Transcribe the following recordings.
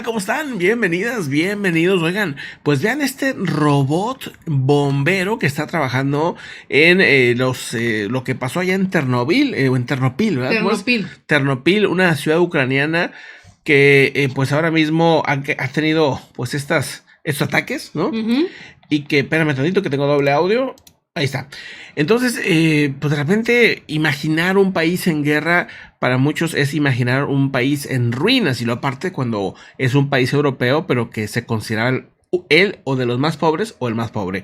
¿Cómo están? Bienvenidas, bienvenidos. Oigan, pues vean este robot bombero que está trabajando en lo que pasó allá en Ternóbil, o en Ternopil, ¿verdad? Ternopil. Ternopil, una ciudad ucraniana que pues ahora mismo ha tenido pues estos ataques, ¿no? Y que, espérame tantito que tengo doble audio. Ahí está. Entonces, pues de repente imaginar un país en guerra para muchos es imaginar un país en ruinas, y lo aparte cuando es un país europeo, pero que se considera el o de los más pobres o el más pobre.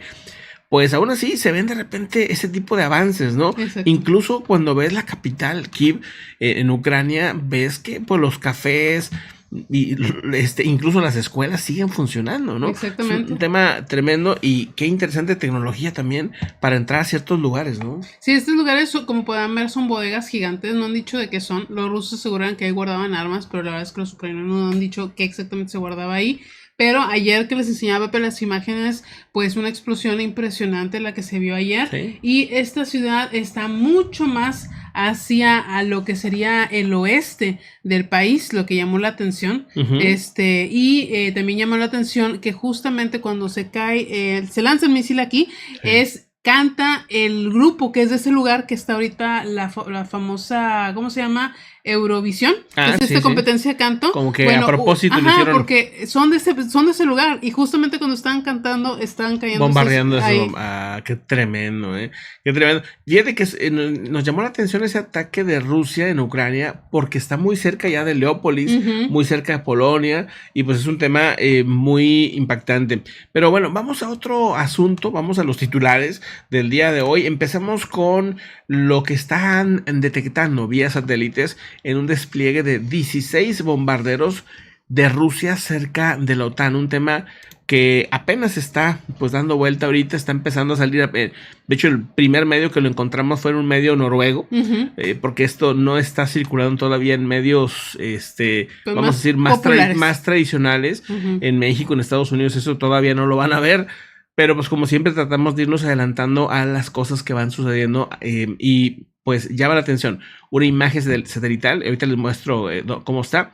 Pues aún así se ven de repente ese tipo de avances, ¿no? Exacto. Incluso cuando ves la capital, Kiev, en Ucrania, ves que pues los cafés y incluso las escuelas siguen funcionando, ¿no? Exactamente. Es un tema tremendo y qué interesante tecnología también para entrar a ciertos lugares, ¿no? Sí, estos lugares, como pueden ver, son bodegas gigantes. No han dicho de qué son. Los rusos aseguran que ahí guardaban armas, pero la verdad es que los ucranianos no han dicho qué exactamente se guardaba ahí. Pero ayer que les enseñaba las imágenes, pues una explosión impresionante la que se vio ayer. Sí. Y esta ciudad está mucho más hacia a lo que sería el oeste del país, lo que llamó la atención. Y también llamó la atención que justamente cuando se cae, se lanza el misil aquí, canta el grupo que es de ese lugar que está ahorita la famosa, ¿cómo se llama? Eurovisión. Es esta competencia de canto. Como que a propósito lo hicieron. Porque son de ese lugar y justamente cuando estaban cantando estaban cayendo. Bombardeando eso. Qué tremendo, qué tremendo. Fíjate que nos llamó la atención ese ataque de Rusia en Ucrania porque está muy cerca ya de Leópolis, muy cerca de Polonia, y pues es un tema muy impactante. Pero bueno, vamos a otro asunto, vamos a los titulares del día de hoy. Empezamos con lo que están detectando vía satélites en un despliegue de 16 bombarderos de Rusia cerca de la OTAN, un tema que apenas está pues dando vuelta ahorita, está empezando a salir, de hecho el primer medio que lo encontramos fue en un medio noruego, porque esto no está circulando todavía en medios, vamos a decir, más tradicionales. En México, en Estados Unidos, eso todavía no lo van a ver, pero pues como siempre tratamos de irnos adelantando a las cosas que van sucediendo, y pues llama la atención una imagen satelital, ahorita les muestro cómo está,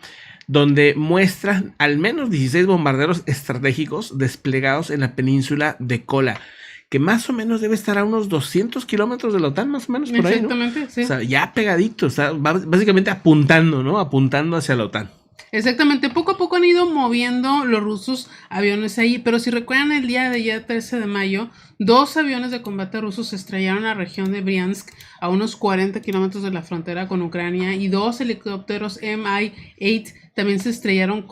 donde muestra al menos 16 bombarderos estratégicos desplegados en la península de Kola, que más o menos debe estar a unos 200 kilómetros de la OTAN, más o menos por ahí, ¿no? Exactamente, sí. O sea, ya pegadito, está básicamente apuntando, ¿no? Apuntando hacia la OTAN. Exactamente, poco a poco han ido moviendo los rusos aviones ahí, pero si recuerdan el día de ayer 13 de mayo, 2 aviones de combate rusos se estrellaron en la región de Briansk, a unos 40 kilómetros de la frontera con Ucrania, y 2 helicópteros Mi-8 también se estrellaron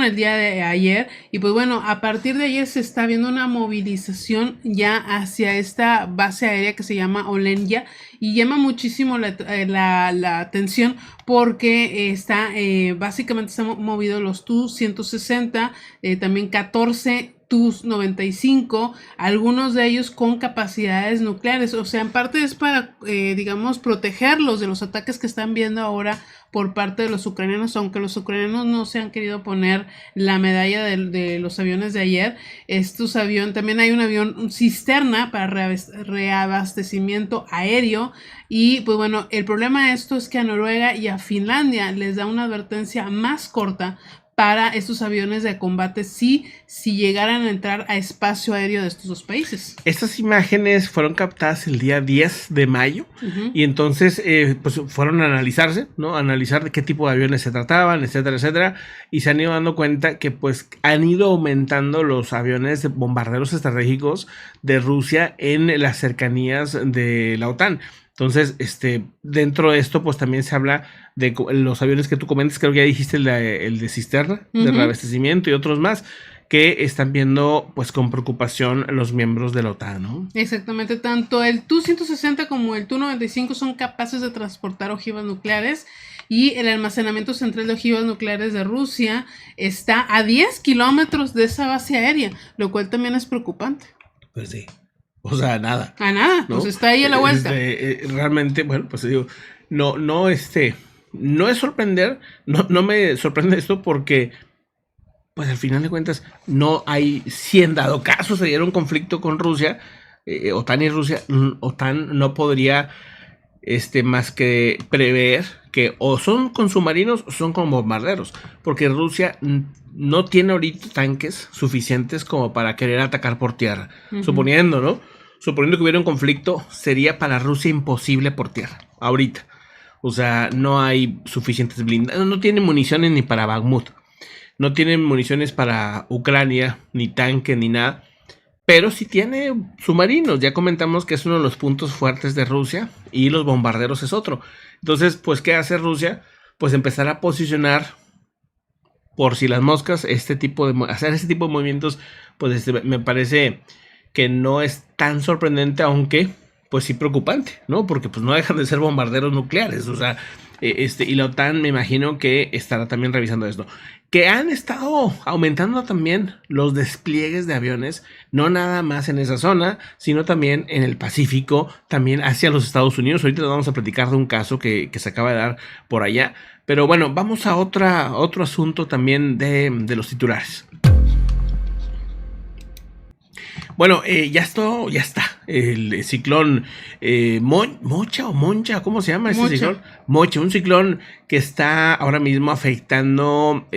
el día de ayer. Y pues bueno, a partir de ayer se está viendo una movilización ya hacia esta base aérea que se llama Olenia, y llama muchísimo la atención porque básicamente están movidos los Tu-160, también 14 Tu-95, algunos de ellos con capacidades nucleares. O sea, en parte es para, digamos, protegerlos de los ataques que están viendo ahora por parte de los ucranianos, aunque los ucranianos no se han querido poner la medalla de los aviones de ayer. Estos aviones, también hay un avión cisterna para reabastecimiento aéreo. Y pues bueno, el problema de esto es que a Noruega y a Finlandia les da una advertencia más corta para estos aviones de combate si llegaran a entrar a espacio aéreo de estos dos países. Estas imágenes fueron captadas el día 10 de mayo y entonces pues fueron a analizarse, ¿no? Analizar de qué tipo de aviones se trataban, etcétera, etcétera, y se han ido dando cuenta que pues han ido aumentando los aviones de bombarderos estratégicos de Rusia en las cercanías de la OTAN. Entonces, dentro de esto, pues también se habla de los aviones que tú comentas, creo que ya dijiste el de cisterna, de reabastecimiento y otros más, que están viendo pues con preocupación los miembros de la OTAN, ¿no? Exactamente, tanto el Tu-160 como el Tu-95 son capaces de transportar ojivas nucleares, y el almacenamiento central de ojivas nucleares de Rusia está a 10 kilómetros de esa base aérea, lo cual también es preocupante. Pues sí. O sea, nada. A nada, ¿no? Pues está ahí a la vuelta. Realmente, bueno, pues digo, no es sorprender, no me sorprende esto porque, pues al final de cuentas, no hay, si en dado caso se diera un conflicto con Rusia, OTAN y Rusia, OTAN no podría más que prever que o son con submarinos o son con bombarderos, porque Rusia no tiene ahorita tanques suficientes como para querer atacar por tierra. Suponiendo, ¿no? Suponiendo que hubiera un conflicto, sería para Rusia imposible por tierra, ahorita. O sea, no hay suficientes blindados, no tienen municiones ni para Bakhmut, no tienen municiones para Ucrania, ni tanque, ni nada. Pero sí tiene submarinos. Ya comentamos que es uno de los puntos fuertes de Rusia y los bombarderos es otro. Entonces, pues, ¿qué hace Rusia? Pues empezar a posicionar por si las moscas, hacer este tipo de movimientos, pues me parece que no es tan sorprendente, aunque pues sí preocupante, ¿no? Porque pues no dejan de ser bombarderos nucleares, o sea, y la OTAN me imagino que estará también revisando esto. Que han estado aumentando también los despliegues de aviones, no nada más en esa zona, sino también en el Pacífico, también hacia los Estados Unidos. Ahorita les vamos a platicar de un caso que se acaba de dar por allá. Pero bueno, vamos a otro asunto también de los titulares. Bueno, ya está. El ciclón Mocha o Moncha, ¿cómo se llama ese ciclón? Mocha, un ciclón que está ahora mismo afectando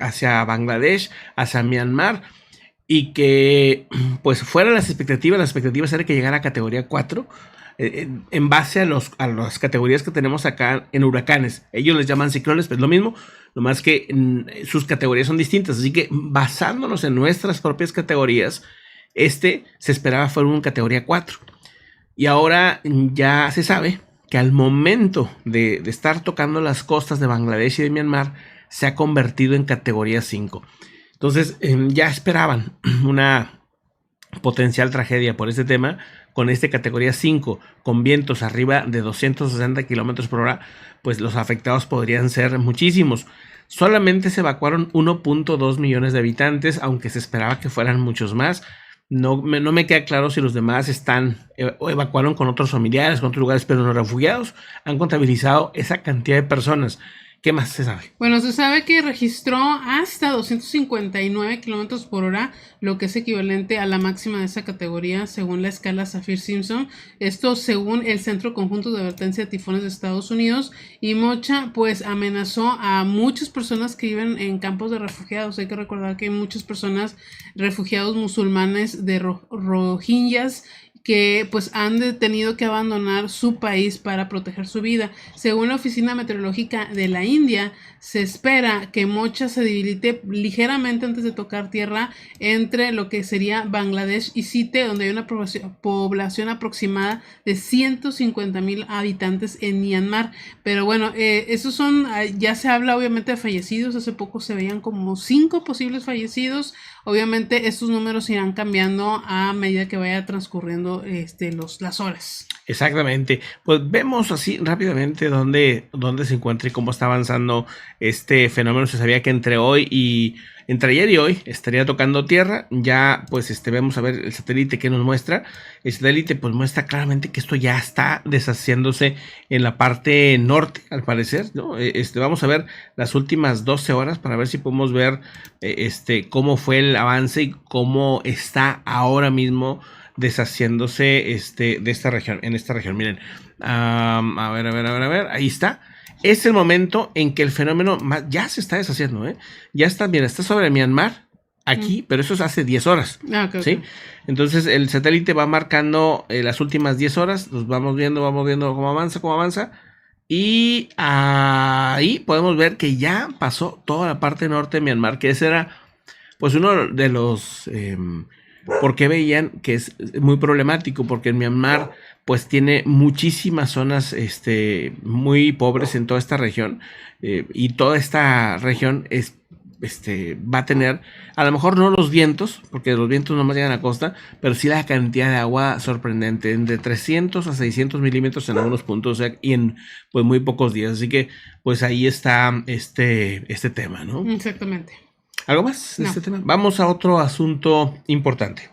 hacia Bangladesh, hacia Myanmar, y que pues fuera las expectativas era que llegara a categoría 4, en base a las categorías que tenemos acá en huracanes. Ellos les llaman ciclones, pero es lo mismo, nomás que sus categorías son distintas, así que basándonos en nuestras propias categorías, se esperaba fuera una categoría 4. Y ahora ya se sabe que al momento de estar tocando las costas de Bangladesh y de Myanmar, se ha convertido en categoría 5. Entonces ya esperaban una potencial tragedia por este tema. Con categoría 5, con vientos arriba de 260 kilómetros por hora, pues los afectados podrían ser muchísimos. Solamente se evacuaron 1.2 millones de habitantes, aunque se esperaba que fueran muchos más. No me queda claro si los demás evacuaron con otros familiares, con otros lugares, pero los refugiados han contabilizado esa cantidad de personas. ¿Qué más se sabe? Bueno, se sabe que registró hasta 259 kilómetros por hora, lo que es equivalente a la máxima de esa categoría según la escala Saffir-Simpson. Esto según el Centro Conjunto de Advertencia de Tifones de Estados Unidos. Y Mocha pues amenazó a muchas personas que viven en campos de refugiados. Hay que recordar que hay muchas personas refugiados musulmanes de Rohingyas que pues han tenido que abandonar su país para proteger su vida. Según la Oficina Meteorológica de la India, se espera que Mocha se debilite ligeramente antes de tocar tierra entre lo que sería Bangladesh y Site, donde hay una población aproximada de 150,000 habitantes en Myanmar. Pero bueno, esos son, ya se habla obviamente de fallecidos. Hace poco se veían como 5 posibles fallecidos. Obviamente estos números irán cambiando a medida que vaya transcurriendo las horas. Exactamente. Pues vemos así rápidamente dónde se encuentra y cómo está avanzando este fenómeno. Se sabía que entre ayer y hoy estaría tocando tierra. Ya pues vemos a ver el satélite que nos muestra. El satélite pues muestra claramente que esto ya está deshaciéndose en la parte norte, al parecer, ¿no? Vamos a ver las últimas 12 horas para ver si podemos ver cómo fue el avance y cómo está ahora mismo deshaciéndose de esta región, en esta región. Miren, a ver, ahí está. Es el momento en que el fenómeno ya se está deshaciendo, ya está, mira, está sobre Myanmar, aquí, pero eso es hace 10 horas, ¿sí? Entonces el satélite va marcando las últimas 10 horas, los vamos viendo cómo avanza, y ahí podemos ver que ya pasó toda la parte norte de Myanmar, que ese era, pues, uno de los... porque veían que es muy problemático, porque en Myanmar pues tiene muchísimas zonas muy pobres en toda esta región, y toda esta región va a tener, a lo mejor no los vientos, porque los vientos no más llegan a costa, pero sí la cantidad de agua sorprendente, de 300 a 600 milímetros en algunos puntos, o sea, y en pues muy pocos días. Así que pues ahí está este tema, ¿no? Exactamente. ¿Algo más de No. este tema? Vamos a otro asunto importante.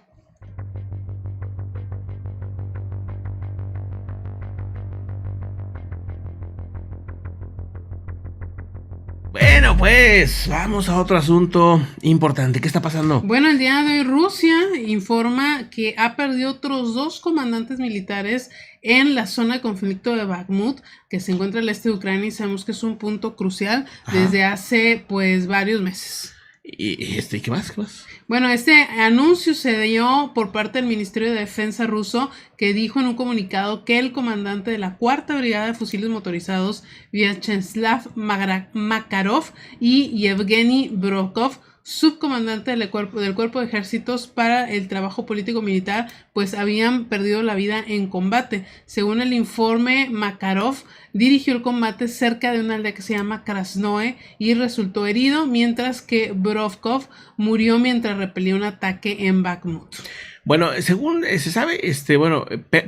Bueno, Bueno, pues vamos a otro asunto importante. ¿Qué está pasando? Bueno, el día de hoy Rusia informa que ha perdido otros 2 comandantes militares en la zona de conflicto de Bakhmut, que se encuentra al este de Ucrania, y sabemos que es un punto crucial desde hace pues varios meses. ¿Y qué más? ¿Qué más? Bueno, este anuncio se dio por parte del Ministerio de Defensa ruso, que dijo en un comunicado que el comandante de la Cuarta Brigada de Fusiles Motorizados, Vyacheslav Makarov, y Yevgeny Brokov, subcomandante del cuerpo de ejércitos para el trabajo político militar, pues habían perdido la vida en combate. Según el informe, Makarov dirigió el combate cerca de una aldea que se llama Krasnoe y resultó herido, mientras que Brokov murió mientras repelía un ataque en Bakhmut. Bueno, según se sabe,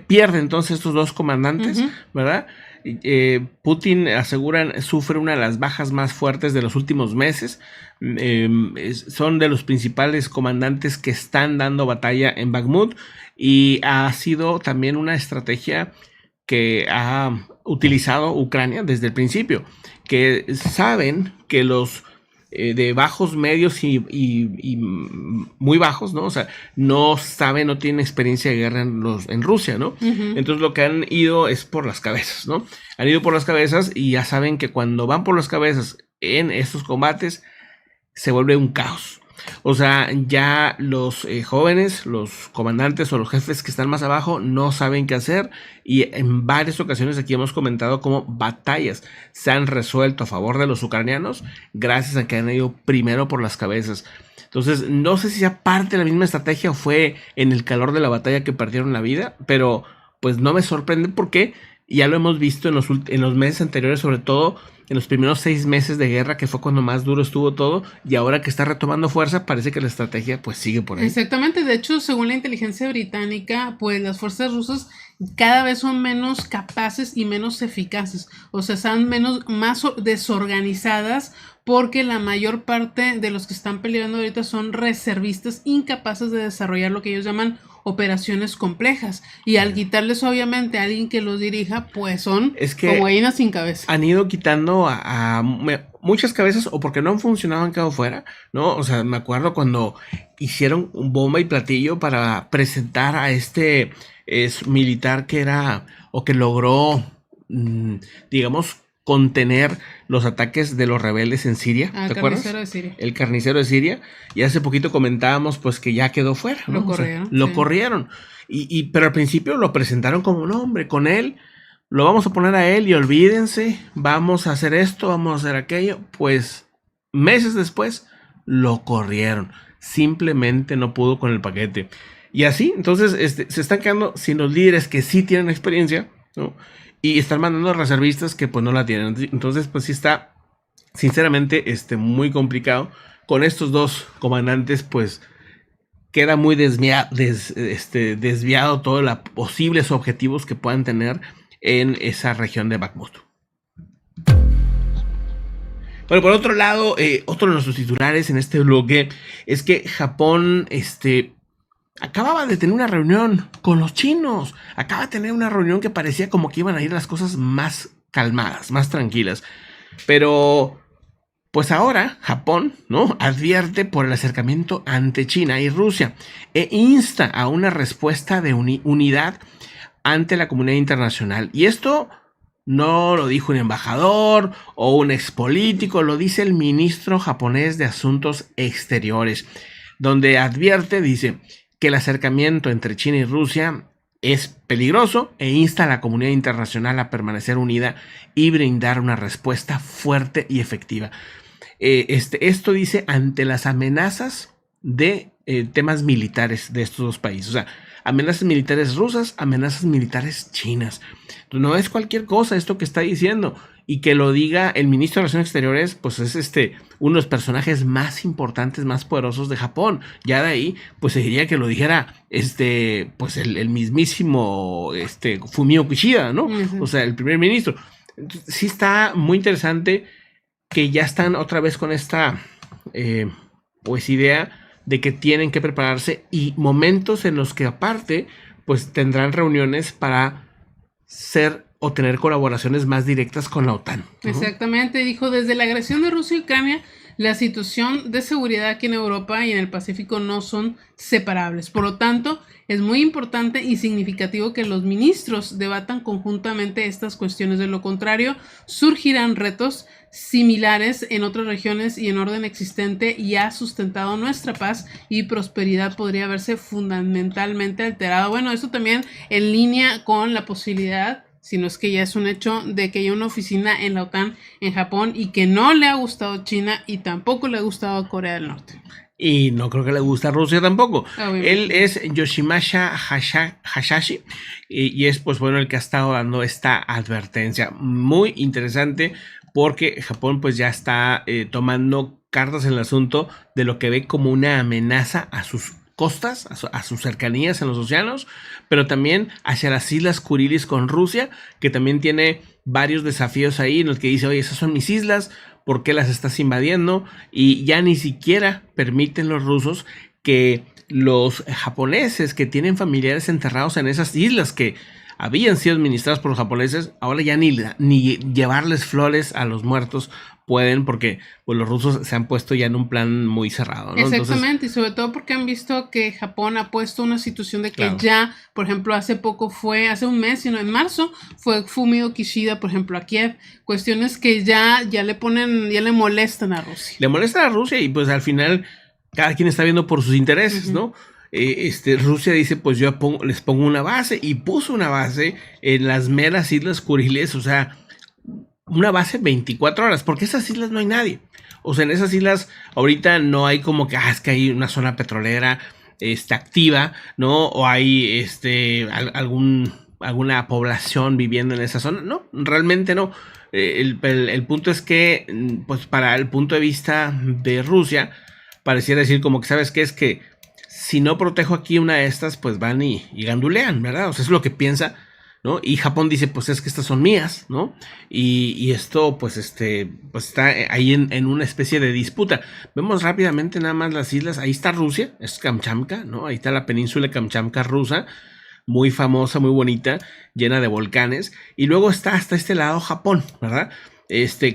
pierde entonces estos 2 comandantes, ¿verdad? Putin aseguran sufre una de las bajas más fuertes de los últimos meses. Son de los principales comandantes que están dando batalla en Bakhmut, y ha sido también una estrategia que ha utilizado Ucrania desde el principio, que saben que los de bajos, medios y muy bajos, ¿no? O sea, no tienen experiencia de guerra en Rusia, ¿no? Entonces lo que han ido es por las cabezas, ¿no? Han ido por las cabezas y ya saben que cuando van por las cabezas en estos combates se vuelve un caos. O sea, ya los jóvenes, los comandantes o los jefes que están más abajo no saben qué hacer, y en varias ocasiones aquí hemos comentado cómo batallas se han resuelto a favor de los ucranianos gracias a que han ido primero por las cabezas. Entonces, no sé si sea parte de la misma estrategia o fue en el calor de la batalla que perdieron la vida, pero pues no me sorprende porque ya lo hemos visto en los meses anteriores, sobre todo en los primeros 6 meses de guerra, que fue cuando más duro estuvo todo, y ahora que está retomando fuerza, parece que la estrategia pues sigue por ahí. Exactamente, de hecho, según la inteligencia británica, pues las fuerzas rusas cada vez son menos capaces y menos eficaces, o sea, están más desorganizadas, porque la mayor parte de los que están peleando ahorita son reservistas incapaces de desarrollar lo que ellos llaman operaciones complejas, y al quitarles obviamente a alguien que los dirija, pues son como gallinas sin cabeza. Han ido quitando a muchas cabezas, o porque no han funcionado, han quedado fuera, ¿no? O sea, me acuerdo cuando hicieron un bomba y platillo para presentar a este militar que era, o que logró, digamos, contener los ataques de los rebeldes en Siria, ¿te acuerdas? Carnicero de Siria. El carnicero de Siria, y hace poquito comentábamos pues que ya quedó fuera, ¿no? Lo corrieron, pero al principio lo presentaron como un hombre, con él, lo vamos a poner a él y olvídense, vamos a hacer esto, vamos a hacer aquello. Pues meses después lo corrieron, simplemente no pudo con el paquete. Y así, entonces se están quedando sin los líderes que sí tienen experiencia, ¿no? Y están mandando reservistas que pues no la tienen. Entonces pues sí está sinceramente muy complicado. Con estos 2 comandantes pues queda muy desviado todos los posibles objetivos que puedan tener en esa región de Bakhmut. Bueno, por otro lado, otro de nuestros titulares en este bloque es que Japón acababa de tener una reunión con los chinos. Acaba de tener una reunión que parecía como que iban a ir las cosas más calmadas, más tranquilas. Pero pues ahora Japón, ¿no?, advierte por el acercamiento ante China y Rusia e insta a una respuesta de unidad ante la comunidad internacional. Y esto no lo dijo un embajador o un expolítico, lo dice el ministro japonés de Asuntos Exteriores, donde advierte, dice, que el acercamiento entre China y Rusia es peligroso e insta a la comunidad internacional a permanecer unida y brindar una respuesta fuerte y efectiva. Esto dice ante las amenazas de temas militares de estos 2 países. O sea, amenazas militares rusas, amenazas militares chinas. No es cualquier cosa esto que está diciendo. Y que lo diga el ministro de Relaciones Exteriores, pues es uno de los personajes más importantes, más poderosos de Japón. Ya de ahí, pues se diría que lo dijera pues el mismísimo Fumio Kishida, ¿no? O sea, el primer ministro. Entonces, sí está muy interesante que ya están otra vez con esta pues idea de que tienen que prepararse, y momentos en los que aparte pues tendrán reuniones para ser o tener colaboraciones más directas con la OTAN. Exactamente, dijo, desde la agresión de Rusia y Ucrania, la situación de seguridad aquí en Europa y en el Pacífico no son separables. Por lo tanto, es muy importante y significativo que los ministros debatan conjuntamente estas cuestiones. De lo contrario, surgirán retos similares en otras regiones y en orden existente y ha sustentado nuestra paz y prosperidad podría verse fundamentalmente alterado. Bueno, esto también en línea con la posibilidad, si no es que ya es un hecho, de que haya una oficina en la OTAN en Japón y que no le ha gustado China y tampoco le ha gustado Corea del Norte. Y no creo que le guste a Rusia tampoco. Obviamente. Él es Yoshimasa Hayashi y es pues bueno el que ha estado dando esta advertencia. Muy interesante porque Japón pues ya está tomando cartas en el asunto de lo que ve como una amenaza a sus costas, a sus cercanías en los océanos, pero también hacia las Islas Kuriles con Rusia, que también tiene varios desafíos ahí en los que dice, oye, esas son mis islas, ¿por qué las estás invadiendo? Y ya ni siquiera permiten los rusos que los japoneses que tienen familiares enterrados en esas islas que habían sido administradas por los japoneses, ahora ya ni llevarles flores a los muertos pueden, porque pues, los rusos se han puesto ya en un plan muy cerrado, ¿no? Exactamente, y sobre todo porque han visto que Japón ha puesto una situación de que Claro. ya, por ejemplo, hace un mes, sino en marzo, fue Fumio Kishida, por ejemplo, a Kiev, cuestiones que ya le molestan a Rusia. Le molesta a Rusia y pues al final cada quien está viendo por sus intereses, ¿no? Rusia dice, pues yo les pongo una base y puso una base en las meras Islas Kuriles, o sea, una base 24 horas, porque esas islas no hay nadie. O sea, en esas islas ahorita no hay como que, es que hay una zona petrolera activa, ¿no? O hay alguna población viviendo en esa zona. No, realmente no. El punto es que, pues para el punto de vista de Rusia, pareciera decir como que, ¿sabes qué? Es que si no protejo aquí una de estas, pues van y gandulean, ¿verdad? O sea, es lo que piensa, ¿no? Y Japón dice, pues es que estas son mías, ¿no? Y esto, pues está ahí en una especie de disputa. Vemos rápidamente nada más las islas. Ahí está Rusia, es Kamchatka, ¿no? Ahí está la península de Kamchatka rusa, muy famosa, muy bonita, llena de volcanes. Y luego está hasta este lado Japón, ¿verdad?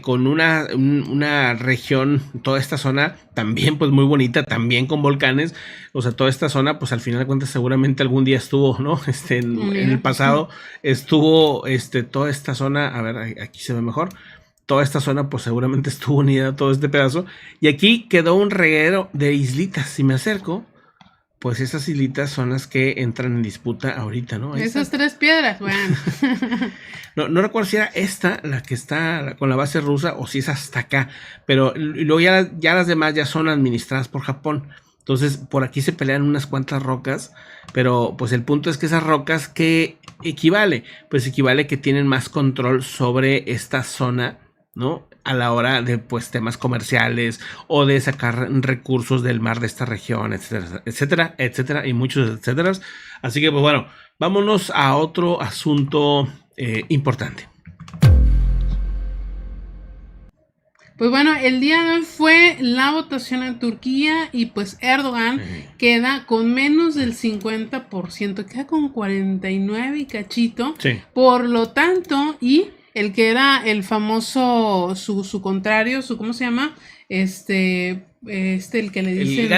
Con una región, toda esta zona también pues muy bonita, también con volcanes, o sea, toda esta zona pues al final de cuentas seguramente algún día estuvo, ¿no? En el pasado estuvo, toda esta zona, a ver, aquí se ve mejor, toda esta zona pues seguramente estuvo unida todo este pedazo, y aquí quedó un reguero de islitas. Si me acerco, pues esas islitas son las que entran en disputa ahorita, ¿no? Esas 3 piedras, bueno. No recuerdo si era esta la que está con la base rusa o si es hasta acá, pero luego ya las demás ya son administradas por Japón. Entonces por aquí se pelean unas cuantas rocas, pero pues el punto es que esas rocas, ¿qué equivale? Pues equivale que tienen más control sobre esta zona, ¿no? A la hora de pues temas comerciales o de sacar recursos del mar de esta región, etcétera, etcétera, etcétera, y muchos etcétera. Así que pues bueno, vámonos a otro asunto importante. Pues bueno, el día de hoy fue la votación en Turquía y pues Erdogan queda con menos del 50%, queda con 49 y cachito. Sí. Por lo tanto, y el que era el famoso, su contrario, ¿cómo se llama? El que le dicen...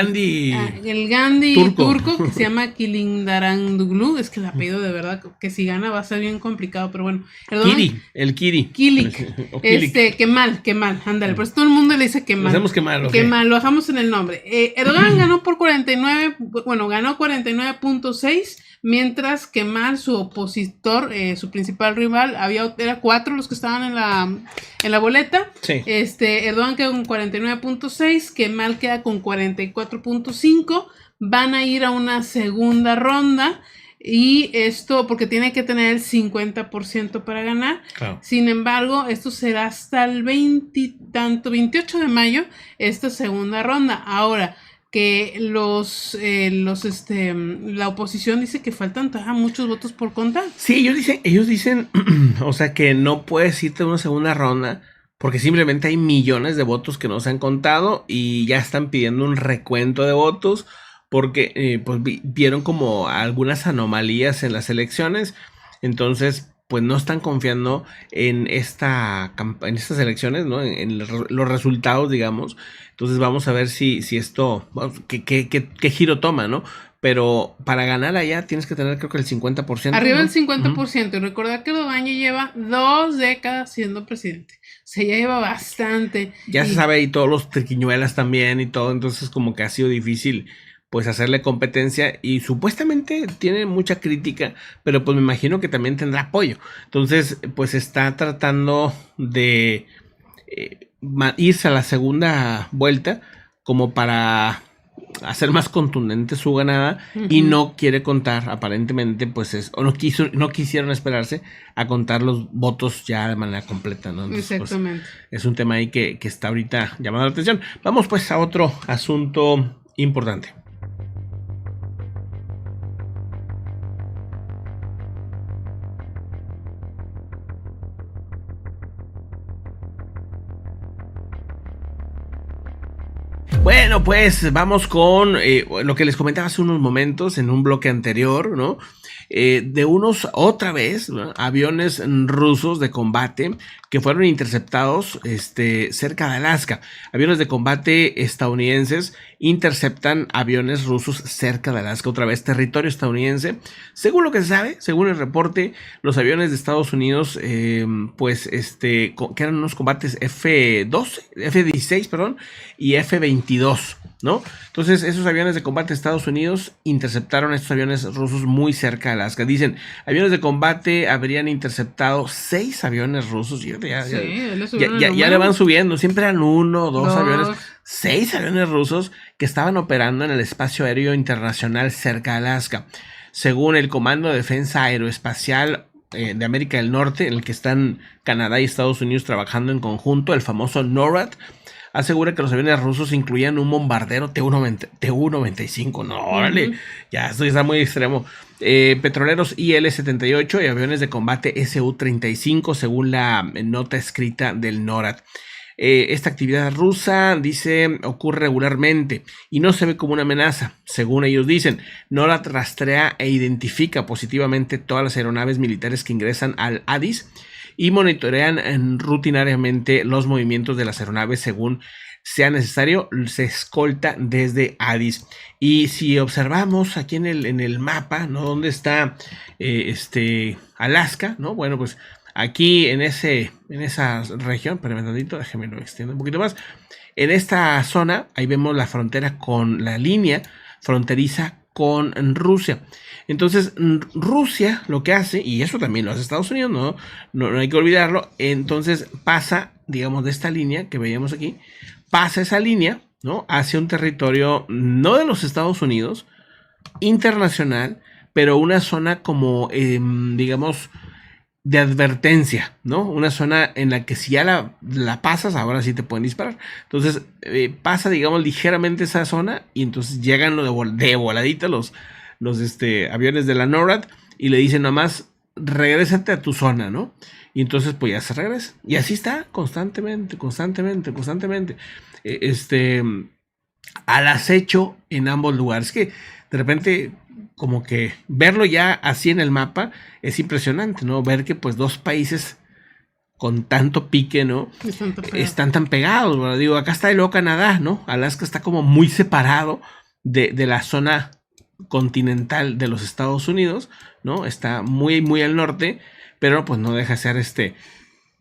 El Gandhi turco, que se llama Kılıçdaroğlu, es que el apellido de verdad, que si gana va a ser bien complicado, pero bueno. Kiri. Kilik. Kemal, ándale, por eso todo el mundo le dice Kemal. Lo hacemos Kemal, okay. Kemal, lo dejamos en el nombre. Erdogan ganó por 49.6, mientras Kemal, su opositor, su principal rival, era 4 los que estaban en la boleta. Sí. Erdogan quedó con 49.6, Kemal queda con 44.5, van a ir a una segunda ronda. Y esto porque tiene que tener el 50% para ganar. Claro. Sin embargo, esto será hasta el 28 de mayo, esta segunda ronda. Ahora, que la oposición dice que faltan muchos votos por contar. Sí, ellos dicen, o sea, que no puedes irte a una segunda ronda porque simplemente hay millones de votos que no se han contado y ya están pidiendo un recuento de votos porque pues vieron como algunas anomalías en las elecciones. Entonces pues no están confiando en estas elecciones, ¿no? En los resultados, digamos. Entonces vamos a ver si esto, qué giro toma, ¿no? Pero para ganar allá tienes que tener, creo que el 50%. Arriba ¿no? del 50%. Y recordar que Obaña lleva 2 décadas siendo presidente. O sea, ya lleva bastante. Ya se sabe, y todos los triquiñuelas también y todo. Entonces como que ha sido difícil pues hacerle competencia, y supuestamente tiene mucha crítica, pero pues me imagino que también tendrá apoyo. Entonces pues está tratando de irse a la segunda vuelta como para hacer más contundente su ganada, y no quiere contar, aparentemente, pues o no quisieron esperarse a contar los votos ya de manera completa, ¿no? Entonces, exactamente. Pues, es un tema ahí que está ahorita llamando la atención. Vamos pues a otro asunto importante. Bueno, pues vamos con lo que les comentaba hace unos momentos en un bloque anterior, ¿no? De unos, otra vez, ¿no?, aviones rusos de combate que fueron interceptados cerca de Alaska. Aviones de combate estadounidenses interceptan aviones rusos cerca de Alaska, otra vez territorio estadounidense. Según lo que se sabe, según el reporte, los aviones de Estados Unidos, que eran unos combates F-16, perdón, y F-22, ¿no? Entonces, esos aviones de combate de Estados Unidos interceptaron estos aviones rusos muy cerca de Alaska. Dicen, aviones de combate habrían interceptado 6 aviones rusos. Ya le van subiendo. Siempre eran 1 o 2 aviones. 6 aviones rusos que estaban operando en el espacio aéreo internacional cerca de Alaska. Según el Comando de Defensa Aeroespacial de América del Norte, en el que están Canadá y Estados Unidos trabajando en conjunto, el famoso NORAD, asegura que los aviones rusos incluían un bombardero Tu-95. No, órale, ya esto está muy extremo. Petroleros IL-78 y aviones de combate Su-35, según la nota escrita del NORAD. Esta actividad rusa, dice, ocurre regularmente y no se ve como una amenaza, según ellos dicen. NORAD rastrea e identifica positivamente todas las aeronaves militares que ingresan al Addis y monitorean rutinariamente los movimientos de las aeronaves según sea necesario. Se escolta desde Addis. Y si observamos aquí en el mapa, ¿no?, dónde está Alaska, ¿no? Bueno, pues aquí en esa región, pero déjenme lo extiendo un poquito más. En esta zona, ahí vemos la frontera con la línea fronteriza con Rusia. Entonces, Rusia lo que hace, y eso también lo hace Estados Unidos, no hay que olvidarlo. Entonces pasa, digamos, de esta línea que veíamos aquí, pasa esa línea, ¿no?, hacia un territorio no de los Estados Unidos, internacional, pero una zona como, digamos, de advertencia, ¿no? Una zona en la que si ya la pasas, ahora sí te pueden disparar. Entonces pasa, digamos, ligeramente esa zona, y entonces llegan de voladita los aviones de la NORAD y le dicen nomás, regrésate a tu zona, ¿no? Y entonces pues ya se regresa. Y así está constantemente. Al acecho en ambos lugares. Que de repente, como que verlo ya así en el mapa es impresionante, ¿no? Ver que pues 2 países con tanto pique, ¿no?, están tan pegados, ¿verdad? Digo, acá está luego Canadá, ¿no? Alaska está como muy separado de la zona continental de los Estados Unidos, ¿no? Está muy, muy al norte, pero pues no deja de ser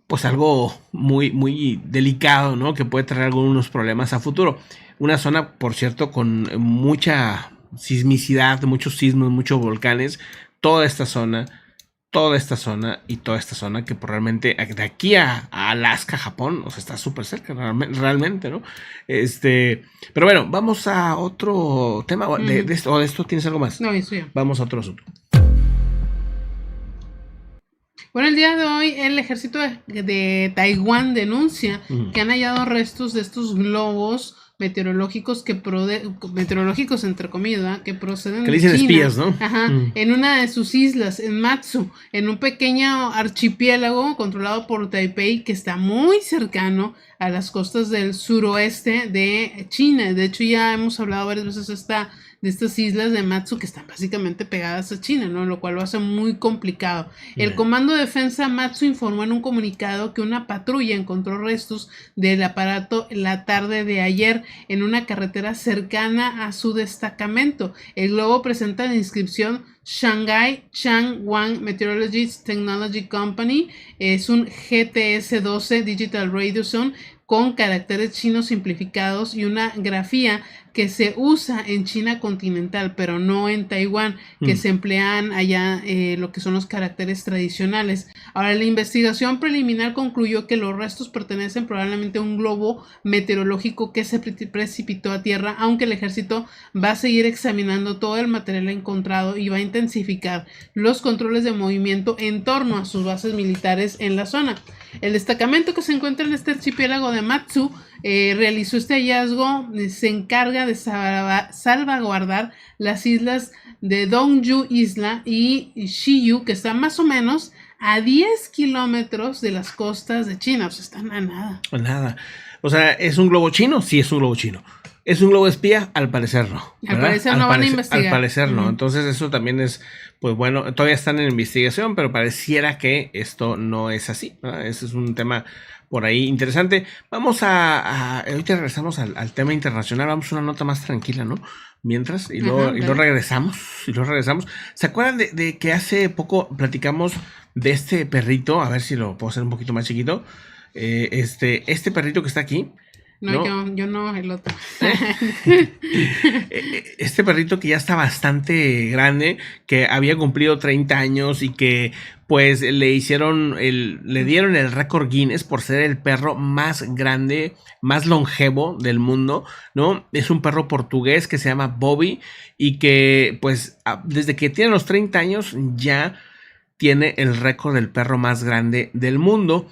pues algo muy, muy delicado, ¿no?, que puede traer algunos problemas a futuro. Una zona, por cierto, con mucha sismicidad, muchos sismos, muchos volcanes, toda esta zona que pues, realmente de aquí a Alaska, Japón, o sea, está súper cerca realmente, ¿no? Pero bueno, vamos a otro tema. ¿De esto tienes algo más? No, eso ya. Vamos a otro asunto. Bueno, el día de hoy el ejército de Taiwán denuncia que han hallado restos de estos globos meteorológicos meteorológicos entre comillas, que proceden que le dicen de China, espías, ¿no? En una de sus islas, en Matsu, en un pequeño archipiélago controlado por Taipei, que está muy cercano a las costas del suroeste de China. De hecho, ya hemos hablado varias veces de esta de estas islas de Matsu que están básicamente pegadas a China, ¿no? Lo cual lo hace muy complicado. El Comando de Defensa Matsu informó en un comunicado que una patrulla encontró restos del aparato la tarde de ayer en una carretera cercana a su destacamento. El globo presenta la inscripción Shanghai Changwon Meteorology Technology Company. Es un GTS-12 Digital Radio Zone con caracteres chinos simplificados y una grafía que se usa en China continental, pero no en Taiwán, que se emplean allá lo que son los caracteres tradicionales. Ahora, la investigación preliminar concluyó que los restos pertenecen probablemente a un globo meteorológico que se precipitó a tierra, aunque el ejército va a seguir examinando todo el material encontrado y va a intensificar los controles de movimiento en torno a sus bases militares en la zona. El destacamento que se encuentra en este archipiélago de Matsu realizó este hallazgo, se encarga de salvaguardar las islas de Dongju Isla y Shiyu, que están más o menos a 10 kilómetros de las costas de China. O sea, están a nada. A nada. O sea, ¿es un globo chino? Sí, es un globo chino. ¿Es un globo espía? Al parecer no. ¿Verdad? Al parecer no van a investigar. Al parecer no. Entonces eso también es, pues bueno, todavía están en investigación, pero pareciera que esto no es así, ¿verdad? Ese es un tema por ahí interesante. Vamos ahorita regresamos al tema internacional, vamos a una nota más tranquila, ¿no? Mientras, y luego regresamos. ¿Se acuerdan de que hace poco platicamos de este perrito? A ver si lo puedo hacer un poquito más chiquito. Este perrito que está aquí. No, yo no, el otro. Este perrito que ya está bastante grande, que había cumplido 30 años y que pues le dieron el récord Guinness por ser el perro más grande, más longevo del mundo, ¿no? Es un perro portugués que se llama Bobby y que pues desde que tiene los 30 años ya tiene el récord del perro más grande del mundo.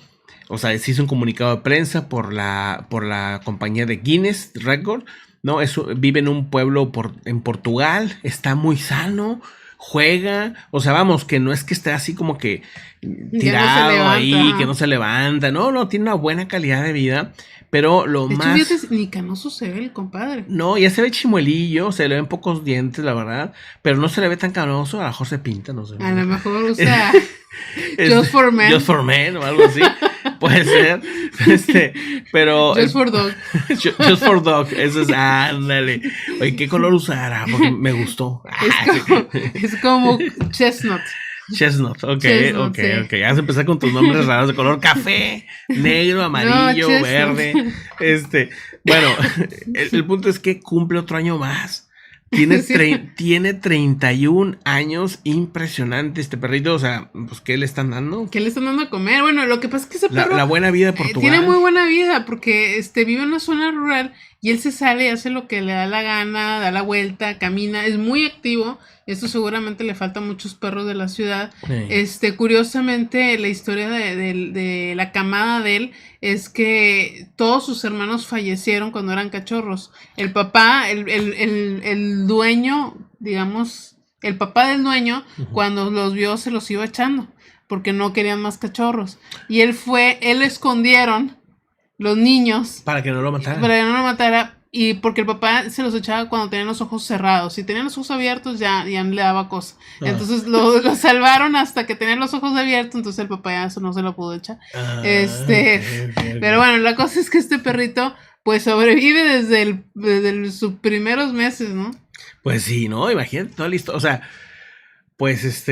O sea, se hizo un comunicado de prensa por la compañía de Guinness Record, ¿no? Vive en un pueblo en Portugal, está muy sano, juega, o sea, vamos, que no es que esté así como que tirado ahí, que no se levanta, no, tiene una buena calidad de vida, pero de hecho, fíjate, ni canoso se ve el compadre. No, ya se ve chimuelillo, se le ven pocos dientes, la verdad, pero no se le ve tan canoso, a lo mejor se pinta, no sé. A lo mejor usa Just for Men. Just for Men o algo así. Puede ser, pero... Just for Dog. Just for Dog, eso es, ándale. Oye, ¿qué color usará? Porque me gustó. Es como Chestnut. Chestnut, ok. Vas a empezar con tus nombres raros de color café, negro, amarillo, verde. Bueno, el punto es que cumple otro año más. Tiene 31 años, impresionante este perrito, o sea, pues ¿qué le están dando? ¿Qué le están dando a comer? Bueno, lo que pasa es que ese perro... La buena vida de Portugal. Tiene muy buena vida porque vive en una zona rural y él se sale y hace lo que le da la gana, da la vuelta, camina, es muy activo. Esto seguramente le falta a muchos perros de la ciudad. Sí. Curiosamente, la historia de la camada de él es que todos sus hermanos fallecieron cuando eran cachorros. El papá, el dueño, digamos, el papá del dueño, cuando los vio se los iba echando porque no querían más cachorros. Y él escondieron los niños. Para que no lo matara. Para que no lo matara. Y porque el papá se los echaba cuando tenían los ojos cerrados. Si tenían los ojos abiertos ya le daba cosa. Entonces lo salvaron hasta que tenían los ojos abiertos. Entonces el papá ya eso no se lo pudo echar. Pero bueno, la cosa es que este perrito pues sobrevive desde sus primeros meses, ¿no? Pues sí, ¿no? Imagínate toda la historia. O sea, pues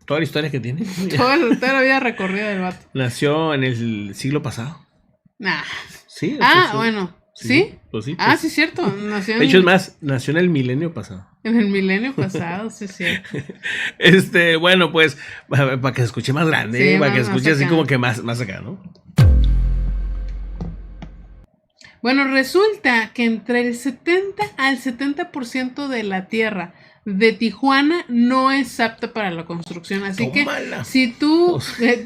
toda la historia que tiene. Toda la vida recorrida del vato. Nació en el siglo pasado. Nah. Sí. Bueno. ¿Sí? Pues sí, pues. Sí, cierto. De hecho, es más, nació en el milenio pasado. En el milenio pasado, sí, cierto. Bueno, pues, para que se escuche más grande, sí, para que se escuche así como que más acá, ¿no? Bueno, resulta que entre el 70 al 70% de la Tierra de Tijuana no es apta para la construcción. Así Tómala. Que si tú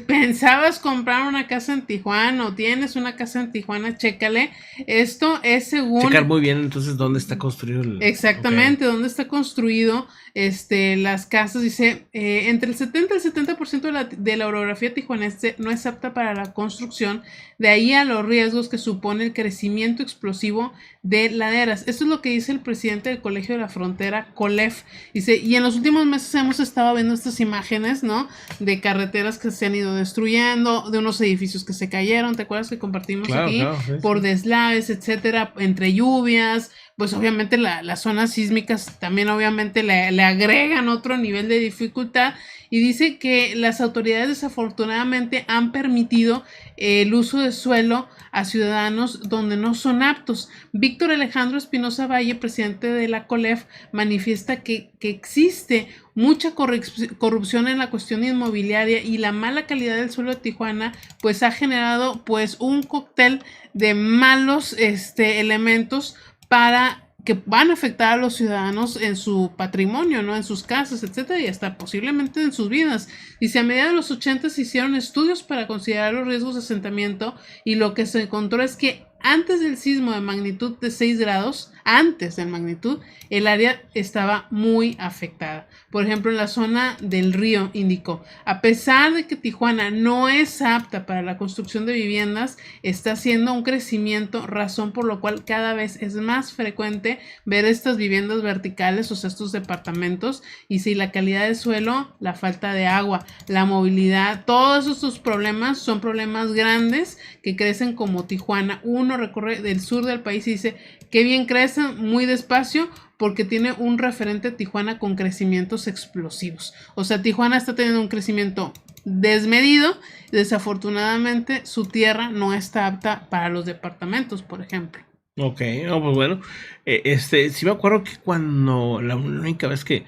pensabas comprar una casa en Tijuana o tienes una casa en Tijuana, chécale. Esto es según... Checar muy bien entonces dónde está construido el... Exactamente, dónde está construido las casas. Dice, entre el 70 y el 70% de la orografía tijuanense no es apta para la construcción, de ahí a los riesgos que supone el crecimiento explosivo de laderas. Esto es lo que dice el presidente del Colegio de la Frontera, COLEF. Dice, y en los últimos meses hemos estado viendo estas imágenes, ¿no? De carreteras que se han ido destruyendo, de unos edificios que se cayeron, ¿te acuerdas que compartimos aquí? Claro, sí, por deslaves, etcétera, entre lluvias. Pues obviamente las zonas sísmicas también obviamente le agregan otro nivel de dificultad, y dice que las autoridades desafortunadamente han permitido el uso de suelo a ciudadanos donde no son aptos. Víctor Alejandro Espinosa Valle, presidente de la COLEF, manifiesta que existe mucha corrupción en la cuestión inmobiliaria, y la mala calidad del suelo de Tijuana pues ha generado pues un cóctel de malos elementos para que van a afectar a los ciudadanos en su patrimonio, ¿no? En sus casas, etcétera, y hasta posiblemente en sus vidas. Dice, a mediados de los 80 se hicieron estudios para considerar los riesgos de asentamiento, y lo que se encontró es que antes del sismo de magnitud de 6 grados, antes de magnitud, el área estaba muy afectada. Por ejemplo, en la zona del río, indicó, a pesar de que Tijuana no es apta para la construcción de viviendas, está haciendo un crecimiento, razón por lo cual cada vez es más frecuente ver estas viviendas verticales, o sea, estos departamentos, y si la calidad del suelo, la falta de agua, la movilidad, todos estos problemas son problemas grandes que crecen como Tijuana. Uno recorre del sur del país y dice, qué bien crecen, muy despacio, porque tiene un referente Tijuana con crecimientos explosivos. O sea, Tijuana está teniendo un crecimiento desmedido. Desafortunadamente, su tierra no está apta para los departamentos, por ejemplo. Ok, no, pues bueno, sí me acuerdo que cuando la única vez que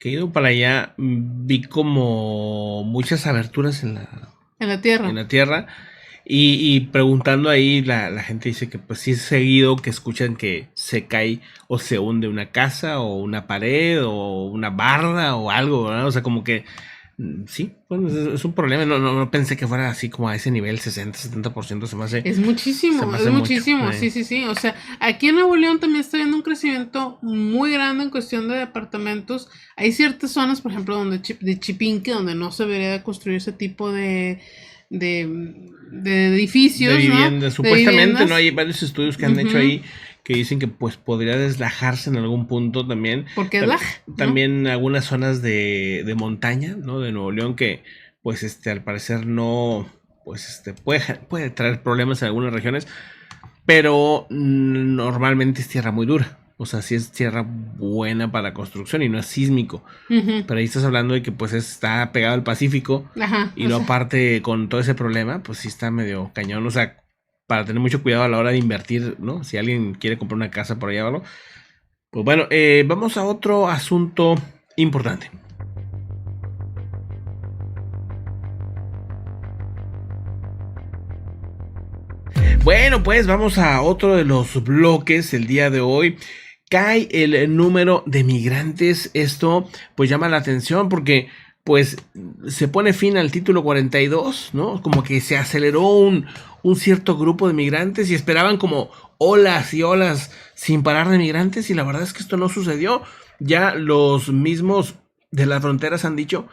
he ido para allá, vi como muchas aberturas en la tierra. Y preguntando ahí, la gente dice que pues sí es seguido que escuchan que se cae o se hunde una casa o una pared o una barda o algo, ¿verdad? O sea, como que sí, bueno, es un problema. No pensé que fuera así como a ese nivel, 60-70% se me hace. Es muchísimo, mucho. Sí. O sea, aquí en Nuevo León también está viendo un crecimiento muy grande en cuestión de departamentos. Hay ciertas zonas, por ejemplo, de Chipinque, donde no se debería de construir ese tipo de edificios, de viviendas, ¿no? Supuestamente, ¿no? Hay varios estudios que han hecho ahí que dicen que pues podría deslajarse en algún punto también. Porque también algunas zonas de montaña, ¿no? De Nuevo León que pues al parecer no, pues puede traer problemas en algunas regiones, pero normalmente es tierra muy dura. O sea, sí es tierra buena para construcción y no es sísmico. Pero ahí estás hablando de que pues está pegado al Pacífico. Y luego aparte con todo ese problema, pues sí está medio cañón. O sea, para tener mucho cuidado a la hora de invertir, ¿no? Si alguien quiere comprar una casa por allá o algo. Pues bueno, vamos a otro asunto importante. Bueno, pues vamos a otro de los bloques el día de hoy. Cae el número de migrantes. Esto pues llama la atención porque pues se pone fin al título 42, ¿no? Como que se aceleró un cierto grupo de migrantes y esperaban como olas y olas sin parar de migrantes, y la verdad es que esto no sucedió. Ya los mismos de las fronteras han dicho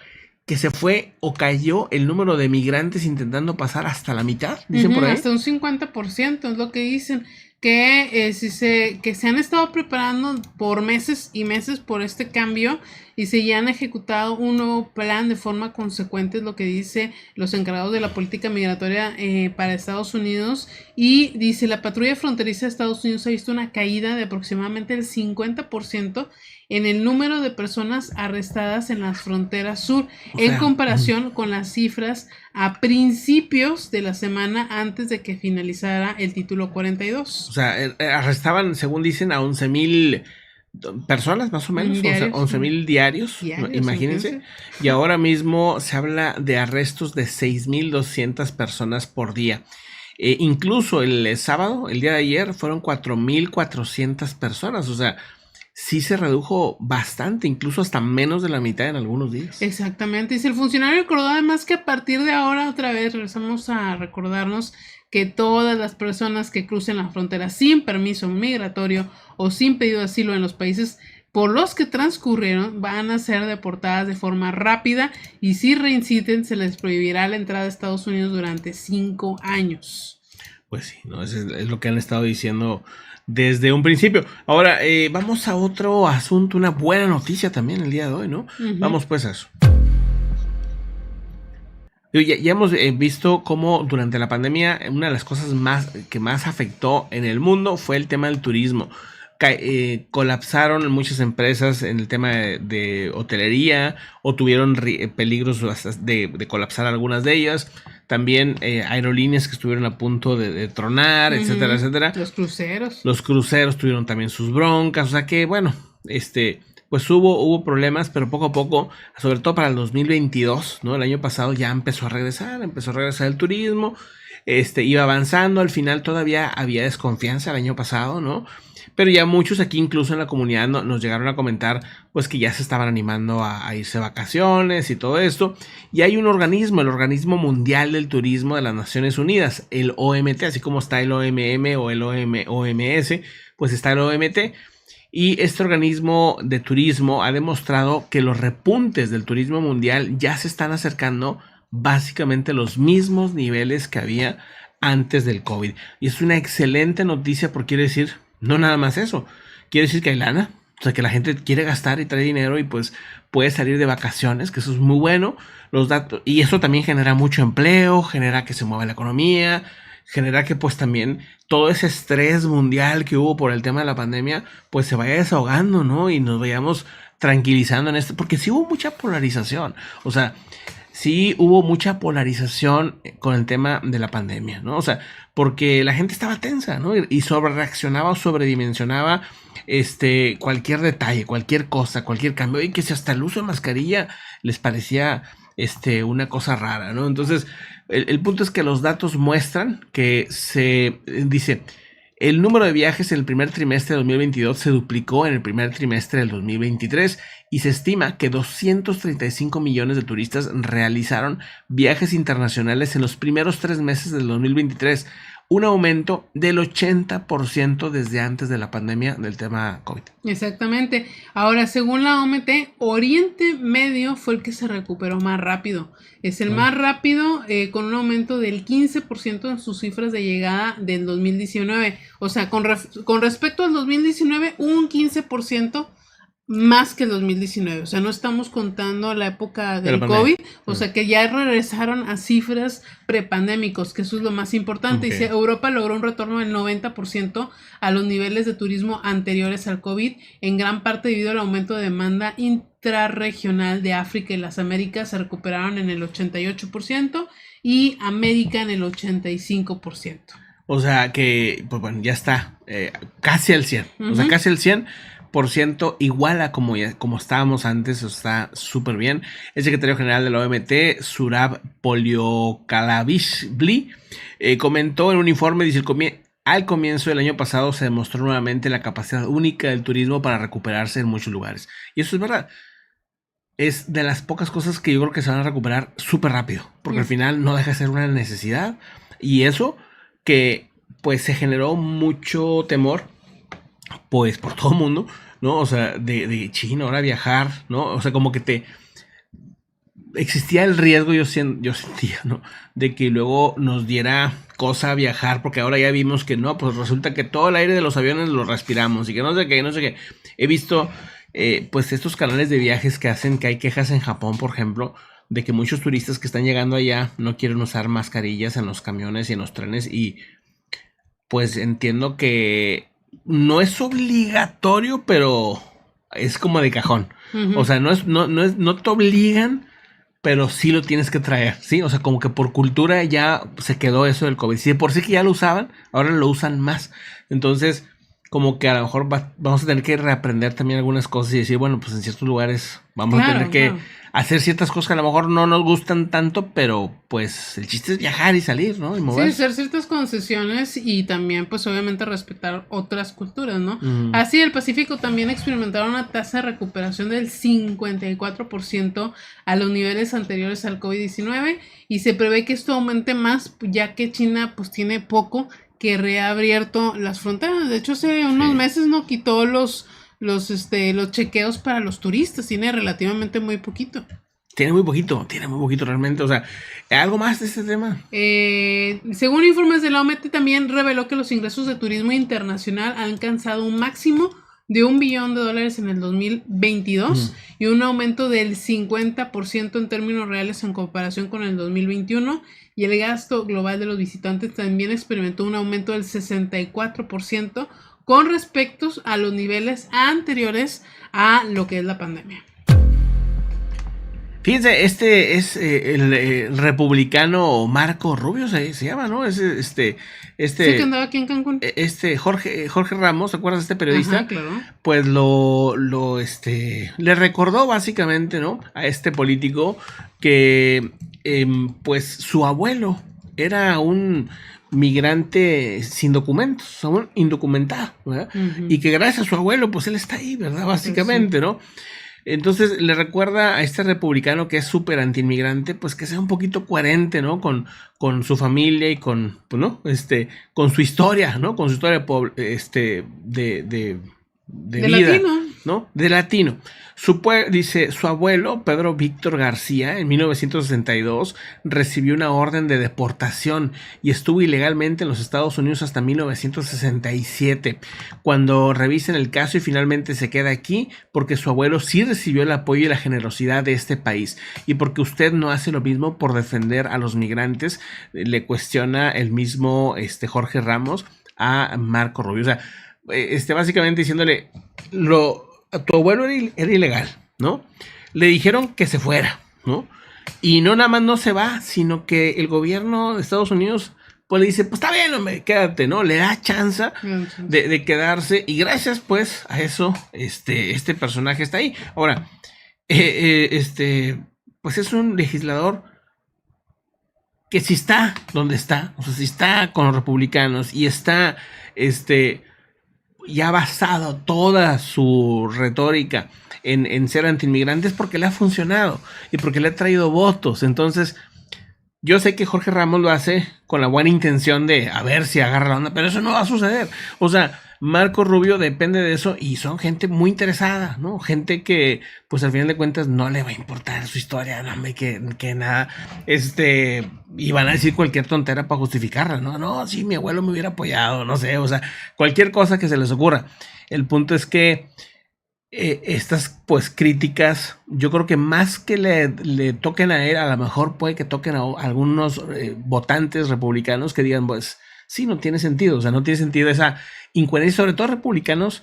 que se fue o cayó el número de migrantes intentando pasar hasta la mitad, dicen por ahí. Hasta un 50% es lo que dicen. Que se han estado preparando por meses y meses por este cambio, y se ya han ejecutado un nuevo plan de forma consecuente, es lo que dice los encargados de la política migratoria para Estados Unidos. Y dice, la patrulla fronteriza de Estados Unidos ha visto una caída de aproximadamente el 50% en el número de personas arrestadas en las fronteras sur, en comparación con las cifras a principios de la semana antes de que finalizara el título 42. O sea, arrestaban, según dicen, a 11,000 personas más o menos, diarios. 11,000 diarios, imagínense. Y ahora mismo se habla de arrestos de 6,200 personas por día. Incluso el sábado, el día de ayer, fueron 4,400 personas. O sea, sí se redujo bastante, incluso hasta menos de la mitad en algunos días. Exactamente. Y si el funcionario recordó además que a partir de ahora otra vez regresamos a recordarnos que todas las personas que crucen la frontera sin permiso migratorio o sin pedido de asilo en los países por los que transcurrieron van a ser deportadas de forma rápida y si reinciden se les prohibirá la entrada a Estados Unidos durante 5 años. Pues sí, ¿no? Es lo que han estado diciendo desde un principio. Ahora, vamos a otro asunto, una buena noticia también el día de hoy, ¿no? Vamos pues a eso. Ya hemos visto cómo durante la pandemia una de las cosas que más afectó en el mundo fue el tema del turismo. Colapsaron muchas empresas en el tema de hotelería o tuvieron peligros de colapsar algunas de ellas. También aerolíneas que estuvieron a punto de tronar, etcétera, etcétera. Los cruceros tuvieron también sus broncas. O sea que, bueno, pues hubo problemas, pero poco a poco, sobre todo para el 2022, ¿no? El año pasado ya empezó a regresar el turismo. Iba avanzando, al final todavía había desconfianza el año pasado, ¿no? Pero ya muchos aquí, incluso en la comunidad, nos llegaron a comentar pues que ya se estaban animando a irse de vacaciones y todo esto. Y hay un organismo, el Organismo Mundial del Turismo de las Naciones Unidas, el OMT, así como está el OMM o el OMS, pues está el OMT. Y este organismo de turismo ha demostrado que los repuntes del turismo mundial ya se están acercando básicamente a los mismos niveles que había antes del COVID. Y es una excelente noticia porque quiere decir... no nada más eso, quiere decir que hay lana, o sea que la gente quiere gastar y trae dinero y pues puede salir de vacaciones, que eso es muy bueno, los datos, y eso también genera mucho empleo, genera que se mueva la economía, genera que pues también todo ese estrés mundial que hubo por el tema de la pandemia pues se vaya desahogando, ¿no? Y nos vayamos tranquilizando en esto, porque sí hubo mucha polarización, o sea, sí hubo mucha polarización con el tema de la pandemia, ¿no? O sea, porque la gente estaba tensa, ¿no? Y sobrereaccionaba o sobredimensionaba cualquier detalle, cualquier cosa, cualquier cambio. Y que si hasta el uso de mascarilla les parecía una cosa rara, ¿no? Entonces, el punto es que los datos muestran que dice... el número de viajes en el primer trimestre de 2022 se duplicó en el primer trimestre del 2023 y se estima que 235 millones de turistas realizaron viajes internacionales en los primeros 3 meses del 2023, un aumento del 80% desde antes de la pandemia del tema COVID. Exactamente. Ahora, según la OMT, Oriente Medio fue el que se recuperó más rápido. Es el más rápido con un aumento del 15% en sus cifras de llegada del 2019. O sea, con respecto al 2019, un 15% más que el 2019, o sea, no estamos contando la época del COVID, o sea, que ya regresaron a cifras prepandémicos, que eso es lo más importante. Okay. Y Europa logró un retorno del 90% a los niveles de turismo anteriores al COVID, en gran parte debido al aumento de demanda intrarregional de África y las Américas, se recuperaron en el 88% y América en el 85%. O sea que, pues bueno, ya está casi al 100, o sea, casi al 100%, igual a como estábamos antes, está súper bien. El secretario general de la OMT, Surab Poliokalashvili, comentó en un informe, dice, al comienzo del año pasado se demostró nuevamente la capacidad única del turismo para recuperarse en muchos lugares. Y eso es verdad. Es de las pocas cosas que yo creo que se van a recuperar súper rápido, porque al final no deja de ser una necesidad. Y eso que pues se generó mucho temor pues por todo el mundo, ¿no? O sea, de China, ahora viajar, ¿no? O sea, como que existía el riesgo, yo sentía, ¿no? De que luego nos diera cosa viajar, porque ahora ya vimos que no, pues resulta que todo el aire de los aviones lo respiramos y que no sé qué. He visto, pues estos canales de viajes que hacen que hay quejas en Japón, por ejemplo, de que muchos turistas que están llegando allá no quieren usar mascarillas en los camiones y en los trenes y pues entiendo que no es obligatorio, pero es como de cajón. O sea, no te obligan, pero sí lo tienes que traer, ¿sí? O sea, como que por cultura ya se quedó eso del COVID. Si de por sí que ya lo usaban, ahora lo usan más. Entonces, como que a lo mejor vamos a tener que reaprender también algunas cosas y decir, bueno, pues en ciertos lugares vamos a tener que hacer ciertas cosas que a lo mejor no nos gustan tanto, pero pues el chiste es viajar y salir, ¿no? Y moverse. Sí, hacer ciertas concesiones y también pues obviamente respetar otras culturas, ¿no? Así el Pacífico también experimentaron una tasa de recuperación del 54% a los niveles anteriores al COVID-19 y se prevé que esto aumente más ya que China pues tiene poco que reabierto las fronteras. De hecho, hace unos meses no quitó los chequeos para los turistas. Tiene relativamente muy poquito. Tiene muy poquito realmente. O sea, ¿algo más de este tema? Según informes de la OMT, también reveló que los ingresos de turismo internacional han alcanzado un máximo de $1 billón en el 2022 y un aumento del 50% en términos reales en comparación con el 2021. Y el gasto global de los visitantes también experimentó un aumento del 64% con respecto a los niveles anteriores a lo que es la pandemia. Fíjense, este es el republicano Marco Rubio, se llama, ¿no? Sí, que andaba aquí en Cancún. Jorge Ramos, ¿te acuerdas de este periodista? Ajá, claro. Pues le recordó básicamente, ¿no? A este político que pues su abuelo era un migrante sin documentos, un indocumentado, ¿verdad? Y que gracias a su abuelo, pues él está ahí, ¿verdad? Básicamente, ¿no? Entonces le recuerda a este republicano que es súper antiinmigrante, pues que sea un poquito coherente, ¿no? Con su familia y con, pues, ¿no? Con su historia, ¿no? Con su historia de vida, latino, ¿no? De latino. Dice, su abuelo, Pedro Víctor García, en 1962, recibió una orden de deportación y estuvo ilegalmente en los Estados Unidos hasta 1967. Cuando revisen el caso y finalmente se queda aquí, porque su abuelo sí recibió el apoyo y la generosidad de este país, y porque usted no hace lo mismo por defender a los migrantes, le cuestiona el mismo Jorge Ramos a Marco Rubio. O sea, básicamente diciéndole, tu abuelo era ilegal, ¿no? Le dijeron que se fuera, ¿no? Y no nada más no se va, sino que el gobierno de Estados Unidos pues le dice, pues está bien, hombre, quédate, ¿no? Le da chance de quedarse, y gracias pues a eso, este personaje está ahí. Ahora, pues es un legislador que si está donde está, o sea, si está con los republicanos y está, ya ha basado toda su retórica en ser antiinmigrantes porque le ha funcionado y porque le ha traído votos. Entonces, yo sé que Jorge Ramos lo hace con la buena intención de a ver si agarra la onda, pero eso no va a suceder. O sea, Marco Rubio depende de eso y son gente muy interesada, ¿no? Gente que, pues al final de cuentas, no le va a importar su historia, no, que nada, y van a decir cualquier tontera para justificarla, ¿no? No, sí, mi abuelo me hubiera apoyado, no sé, o sea, cualquier cosa que se les ocurra. El punto es que estas, pues, críticas, yo creo que más que le toquen a él, a lo mejor puede que toquen a algunos votantes republicanos que digan, pues, sí, no tiene sentido, o sea, no tiene sentido esa incoherencia, sobre todo republicanos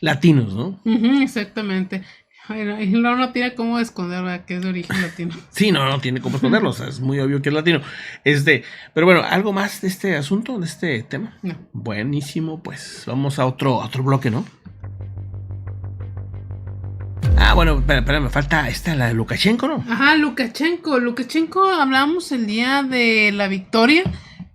latinos, ¿no? Exactamente. Bueno, y no tiene cómo esconder, ¿verdad? Que es de origen latino. Sí, no tiene cómo esconderlo, o sea, es muy obvio que es latino. Pero bueno, ¿algo más de este asunto, de este tema? No. Buenísimo, pues vamos a otro bloque, ¿no? Ah, bueno, espera, me falta la de Lukashenko, ¿no? Ajá, Lukashenko, hablamos el día de la victoria,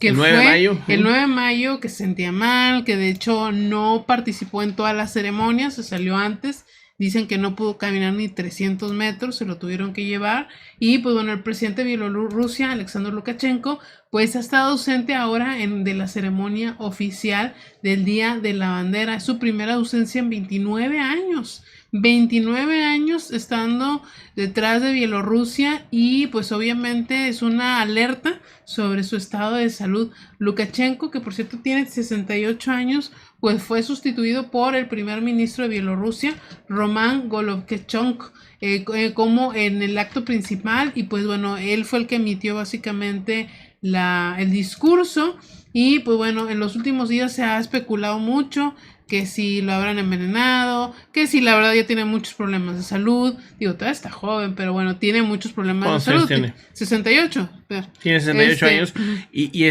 que el 9 de mayo. El 9 de mayo, que se sentía mal, que de hecho no participó en todas las ceremonias, se salió antes. Dicen que no pudo caminar ni 300 metros, se lo tuvieron que llevar. Y pues bueno, el presidente de Bielorrusia, Alexander Lukashenko, pues ha estado ausente ahora de la ceremonia oficial del Día de la Bandera. Es su primera ausencia en 29 años. 29 años estando detrás de Bielorrusia y pues obviamente es una alerta sobre su estado de salud. Lukashenko, que por cierto tiene 68 años, pues fue sustituido por el primer ministro de Bielorrusia, Roman Golokhechonk, como en el acto principal, y pues bueno, él fue el que emitió básicamente el discurso. Y pues bueno, en los últimos días se ha especulado mucho que si lo habrán envenenado, que si la verdad ya tiene muchos problemas de salud. Digo, todavía está joven, pero bueno, tiene muchos problemas de salud. Tiene? 68. Tiene 68 años y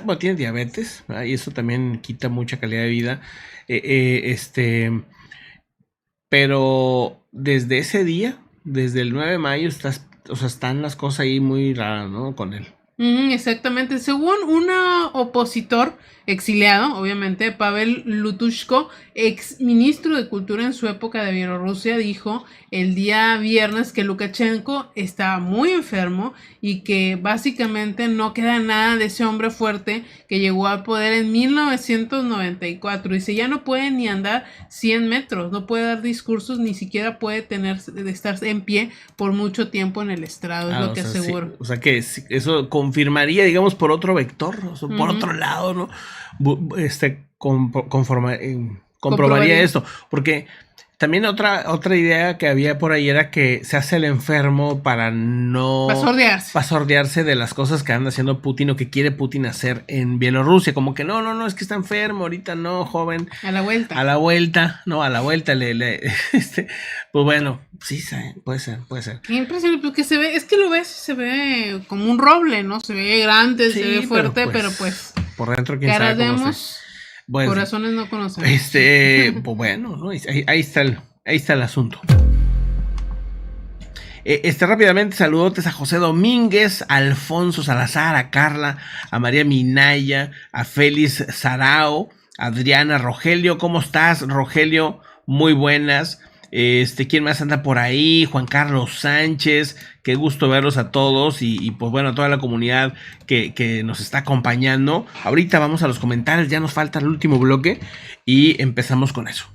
bueno, tiene diabetes, ¿verdad? Y eso también quita mucha calidad de vida. Pero desde ese día, desde el 9 de mayo, están las cosas ahí muy raras, ¿no? Con él. Exactamente. Según un opositor exiliado, obviamente, Pavel Lutushko, ex ministro de Cultura en su época de Bielorrusia, dijo el día viernes que Lukashenko estaba muy enfermo y que básicamente no queda nada de ese hombre fuerte que llegó al poder en 1994. Dice, ya no puede ni andar 100 metros, no puede dar discursos, ni siquiera puede estar en pie por mucho tiempo en el estrado, es lo que aseguro. Sí. O sea que eso confirmaría, digamos, por otro vector, o sea, por otro lado, ¿no? Comprobaría esto, porque también otra idea que había por ahí era que se hace el enfermo para no pasordearse de las cosas que anda haciendo Putin o que quiere Putin hacer en Bielorrusia, como que no, es que está enfermo, ahorita no, joven. A la vuelta, pues bueno, sí, puede ser. Qué impresionante, porque es que lo ves, se ve como un roble, ¿no? Se ve grande, sí, se ve fuerte, pero pues por dentro quién sabe cómo vemos. Bueno, corazones no conocemos. Pues bueno, ¿no? Ahí está el asunto. Rápidamente, saludotes a José Domínguez, a Alfonso Salazar, a Carla, a María Minaya, a Félix Sarao, a Adriana, Rogelio. ¿Cómo estás, Rogelio? Muy buenas. ¿Quién más anda por ahí? Juan Carlos Sánchez, qué gusto verlos a todos y pues bueno, a toda la comunidad que nos está acompañando. Ahorita vamos a los comentarios, ya nos falta el último bloque y empezamos con eso.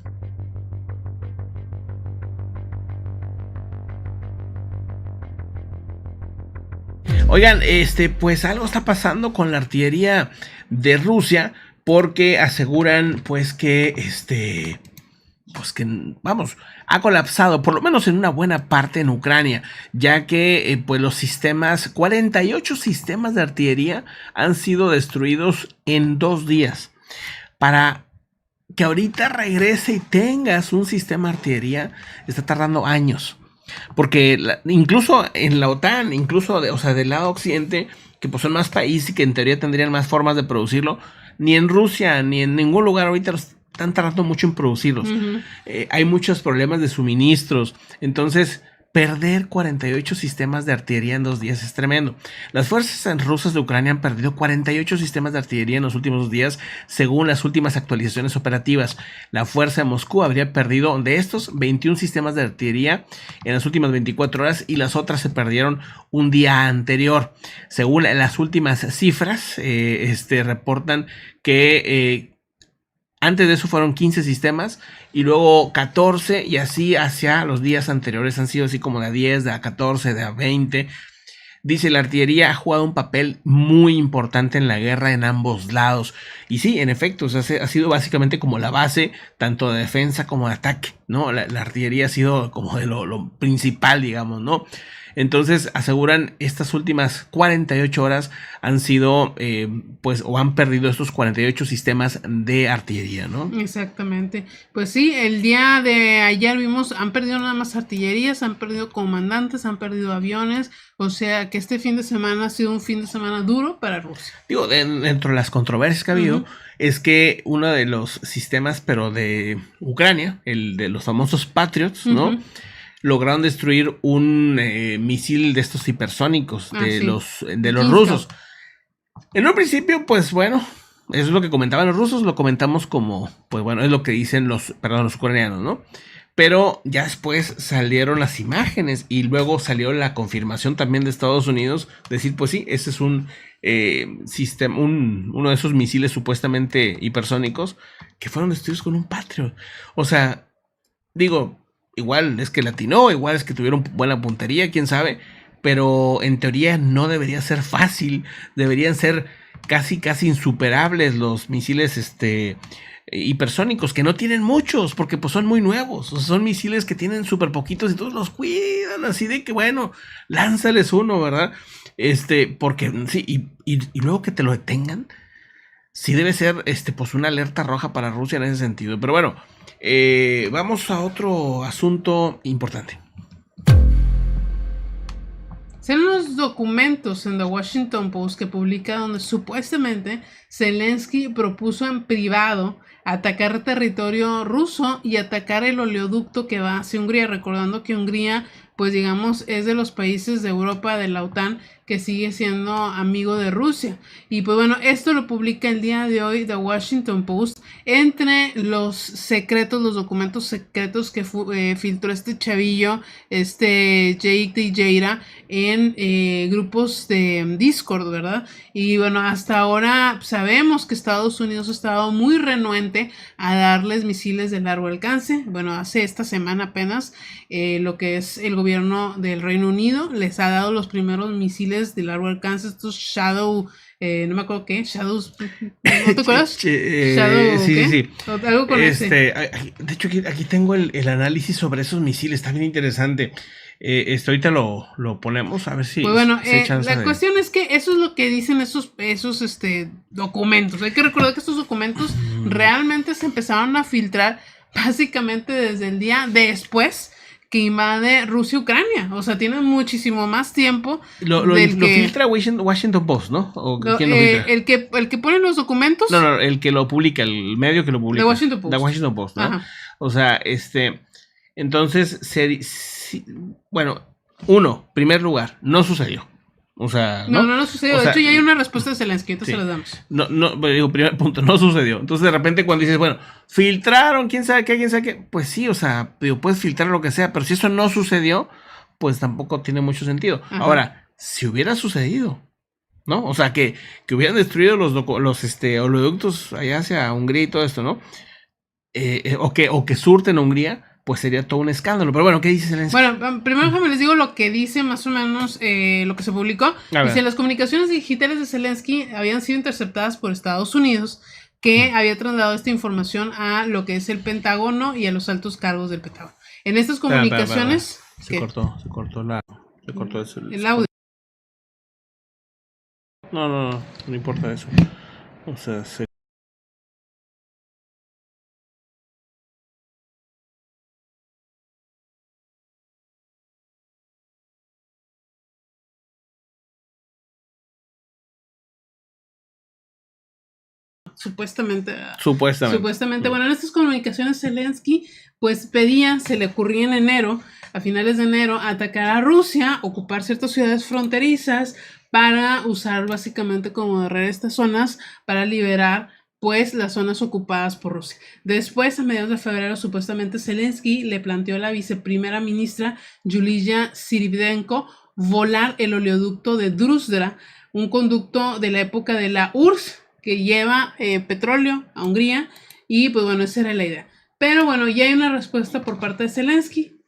Oigan, pues algo está pasando con la artillería de Rusia porque aseguran pues que ha colapsado, por lo menos en una buena parte en Ucrania, ya que pues los 48 sistemas de artillería han sido destruidos en 2 días. Para que ahorita regrese y tengas un sistema de artillería, está tardando años. Porque incluso en la OTAN, del lado occidente, que pues son más países y que en teoría tendrían más formas de producirlo, ni en Rusia ni en ningún lugar ahorita están tardando mucho en producirlos. Hay muchos problemas de suministros. Entonces, perder 48 sistemas de artillería en 2 días es tremendo. Las fuerzas rusas de Ucrania han perdido 48 sistemas de artillería en los últimos 2 días, según las últimas actualizaciones operativas. La fuerza de Moscú habría perdido de estos 21 sistemas de artillería en las últimas 24 horas y las otras se perdieron un día anterior. Según las últimas cifras, reportan que antes de eso fueron 15 sistemas y luego 14 y así hacia los días anteriores han sido así como de a 10, de a 14, de a 20. Dice, la artillería ha jugado un papel muy importante en la guerra en ambos lados. Y sí, en efecto, ha sido básicamente como la base tanto de defensa como de ataque, ¿no? La artillería ha sido como de lo principal, digamos, ¿no? Entonces aseguran estas últimas 48 horas han sido, o han perdido estos 48 sistemas de artillería, ¿no? Exactamente. Pues sí, el día de ayer vimos, han perdido nada más artillerías, han perdido comandantes, han perdido aviones, o sea que este fin de semana ha sido un fin de semana duro para Rusia. Digo, dentro de las controversias que ha habido, es que uno de los sistemas, pero de Ucrania, el de los famosos Patriots, ¿no? Lograron destruir un misil de estos hipersónicos de los rusos. En un principio, pues bueno, eso es lo que comentaban los rusos, lo comentamos como, pues bueno, es lo que dicen los ucranianos, ¿no? Pero ya después salieron las imágenes y luego salió la confirmación también de Estados Unidos, decir, pues sí, ese es un sistema, uno de esos misiles supuestamente hipersónicos que fueron destruidos con un Patriot. O sea, digo, igual es que latinó, igual es que tuvieron buena puntería, quién sabe, pero en teoría no debería ser fácil, deberían ser casi insuperables los misiles hipersónicos, que no tienen muchos, porque pues son muy nuevos, o sea, son misiles que tienen súper poquitos y todos los cuidan, así de que bueno, lánzales uno, ¿verdad? Porque sí, y luego que te lo detengan, sí debe ser pues una alerta roja para Rusia en ese sentido. Pero bueno, vamos a otro asunto importante. Son los documentos en The Washington Post que publica donde supuestamente Zelensky propuso en privado atacar territorio ruso y atacar el oleoducto que va hacia Hungría, recordando que Hungría, pues digamos, es de los países de Europa de la OTAN que sigue siendo amigo de Rusia. Y pues bueno, esto lo publica el día de hoy The Washington Post. Entre los secretos, los documentos secretos que filtró este chavillo, Jake Teixeira, en grupos de Discord, ¿verdad? Y bueno, hasta ahora sabemos que Estados Unidos ha estado muy renuente a darles misiles de largo alcance. Bueno, hace esta semana apenas lo que es el gobierno del Reino Unido les ha dado los primeros misiles de largo alcance, estos Shadow, no me acuerdo qué, Shadows, ¿no te acuerdas? Shadow, sí. Algo con ese. De hecho, aquí tengo el análisis sobre esos misiles, está bien interesante. Ahorita lo ponemos a ver si. Pues bueno, la cuestión es que eso es lo que dicen esos documentos. Hay que recordar que estos documentos realmente se empezaron a filtrar básicamente desde el día después que invade Rusia-Ucrania. O sea, tiene muchísimo más tiempo. Lo filtra Washington Post, ¿no? ¿O quién lo filtra? El que pone los documentos. No, el que lo publica, el medio que lo publica. The Washington Post. The Washington Post, ¿no? Ajá. O sea, entonces, bueno, primer lugar, no sucedió. O sea, no sucedió. De hecho, ya hay una respuesta de Zelensky, entonces se la damos. Digo, primer punto, no sucedió. Entonces, de repente, cuando dices, bueno, filtraron, quién sabe qué, pues sí, o sea, puedes filtrar lo que sea, pero si eso no sucedió, pues tampoco tiene mucho sentido. Ajá. Ahora, si hubiera sucedido, ¿no? O sea, que hubieran destruido los oleoductos allá hacia Hungría y todo esto, ¿no? O que surten a Hungría, pues sería todo un escándalo. Pero bueno, ¿qué dice Zelensky? Bueno, primero les digo lo que dice más o menos lo que se publicó. Dice, las comunicaciones digitales de Zelensky habían sido interceptadas por Estados Unidos, que había trasladado esta información a lo que es el Pentágono y a los altos cargos del Pentágono. En estas comunicaciones... Se cortó el audio. No importa eso. O sea, Supuestamente. Bueno, en estas comunicaciones Zelensky pues se le ocurría en enero, a finales de enero, atacar a Rusia, ocupar ciertas ciudades fronterizas para usar básicamente como barrer estas zonas para liberar pues las zonas ocupadas por Rusia. Después, a mediados de febrero, supuestamente Zelensky le planteó a la viceprimera ministra Yulia Siridenko volar el oleoducto de Druzhba, un conducto de la época de la URSS que lleva petróleo a Hungría, y pues bueno, esa era la idea. Pero bueno, ya hay una respuesta por parte de Zelensky.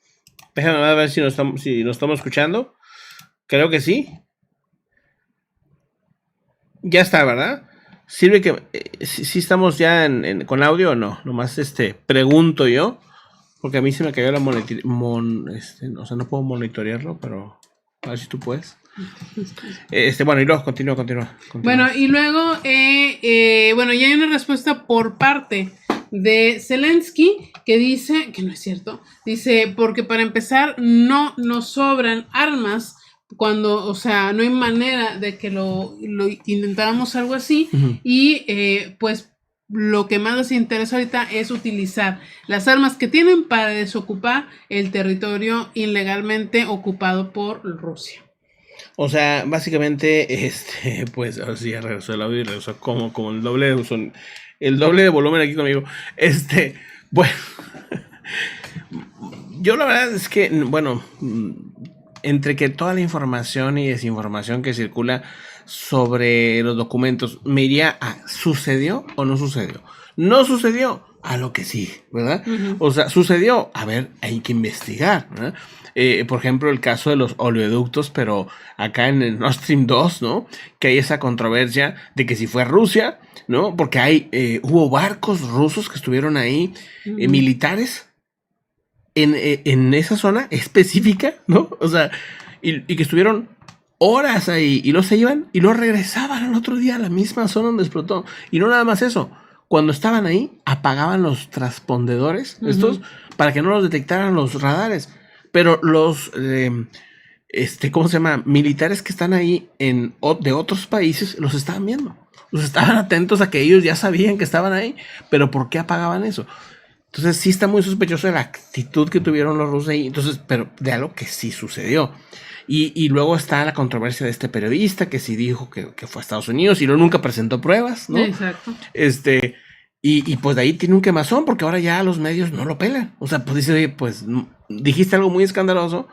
Déjame ver si nos estamos escuchando. Creo que sí. Ya está, ¿verdad? Sirve que si estamos ya con audio o no. Nomás pregunto yo, porque a mí se me cayó la o sea, no puedo monitorearlo, pero a ver si tú puedes. Bueno, y luego continúa. Bueno, y luego ya hay una respuesta por parte de Zelensky que dice que no es cierto. Dice, porque para empezar no nos sobran armas cuando, o sea, no hay manera de que lo intentáramos algo así. Y pues lo que más nos interesa ahorita es utilizar las armas que tienen para desocupar el territorio ilegalmente ocupado por Rusia. O sea, básicamente, pues, ahora sí ya regresó el audio y regresó como el doble de volumen aquí conmigo. Bueno, yo la verdad es que, bueno, entre que toda la información y desinformación que circula sobre los documentos, me iría a ¿sucedió o no sucedió? No sucedió, a lo que sí, ¿verdad? O sea, sucedió, a ver, hay que investigar, ¿verdad? Por ejemplo, el caso de los oleoductos, pero acá en el Nord Stream 2, ¿no? Que hay esa controversia de que si fue Rusia, ¿no? Porque hubo barcos rusos que estuvieron ahí, militares, en esa zona específica, ¿no? O sea, y que estuvieron horas ahí y luego se iban y luego regresaban al otro día a la misma zona donde explotó. Y no nada más eso, cuando estaban ahí apagaban los transpondedores estos para que no los detectaran los radares. Pero los ¿cómo se llama? Militares que están ahí de otros países los estaban viendo. Los estaban atentos a que ellos ya sabían que estaban ahí, pero ¿por qué apagaban eso? Entonces sí está muy sospechoso de la actitud que tuvieron los rusos ahí, entonces, pero de algo que sí sucedió. Y luego está la controversia de este periodista que sí dijo que fue a Estados Unidos y luego nunca presentó pruebas, ¿no? Exacto. Y pues de ahí tiene un quemazón porque ahora ya los medios no lo pelan. O sea, pues dice, oye, pues dijiste algo muy escandaloso,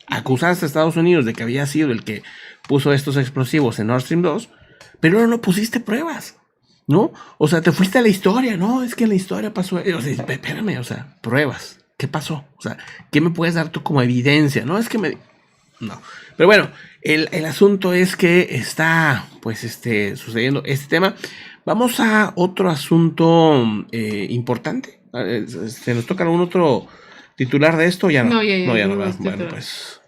acusaste a Estados Unidos de que había sido el que puso estos explosivos en Nord Stream 2, pero no pusiste pruebas, ¿no? O sea, te fuiste a la historia, ¿no? Es que en la historia pasó, o sea, espérame, o sea, pruebas, ¿qué pasó? O sea, ¿qué me puedes dar tú como evidencia? No, es que no, pero bueno, el asunto es que está, pues, sucediendo este tema. Vamos a otro asunto importante. ¿Nos toca algún otro titular de esto? Ya no. No, ya no. Bueno, pues...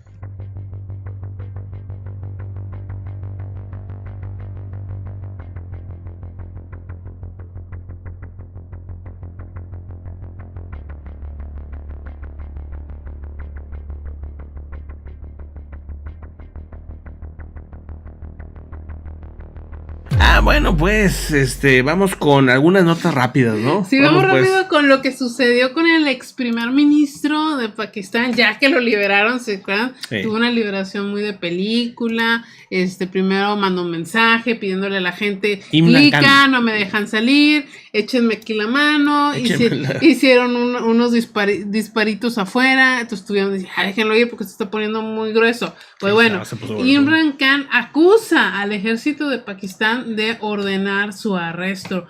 Bueno, pues, vamos con algunas notas rápidas, ¿no? Sí, vamos rápido con lo que sucedió con el ex primer ministro de Pakistán, ya que lo liberaron, ¿se acuerdan? Sí. Tuvo una liberación muy de película, primero mandó un mensaje pidiéndole a la gente, clica, no me dejan salir, échenme aquí la mano, hicieron unos disparitos afuera, entonces estuvieron diciendo, déjenlo ir porque se está poniendo muy grueso. Pues sí, bueno, Imran Khan acusa al ejército de Pakistán de ordenar su arresto.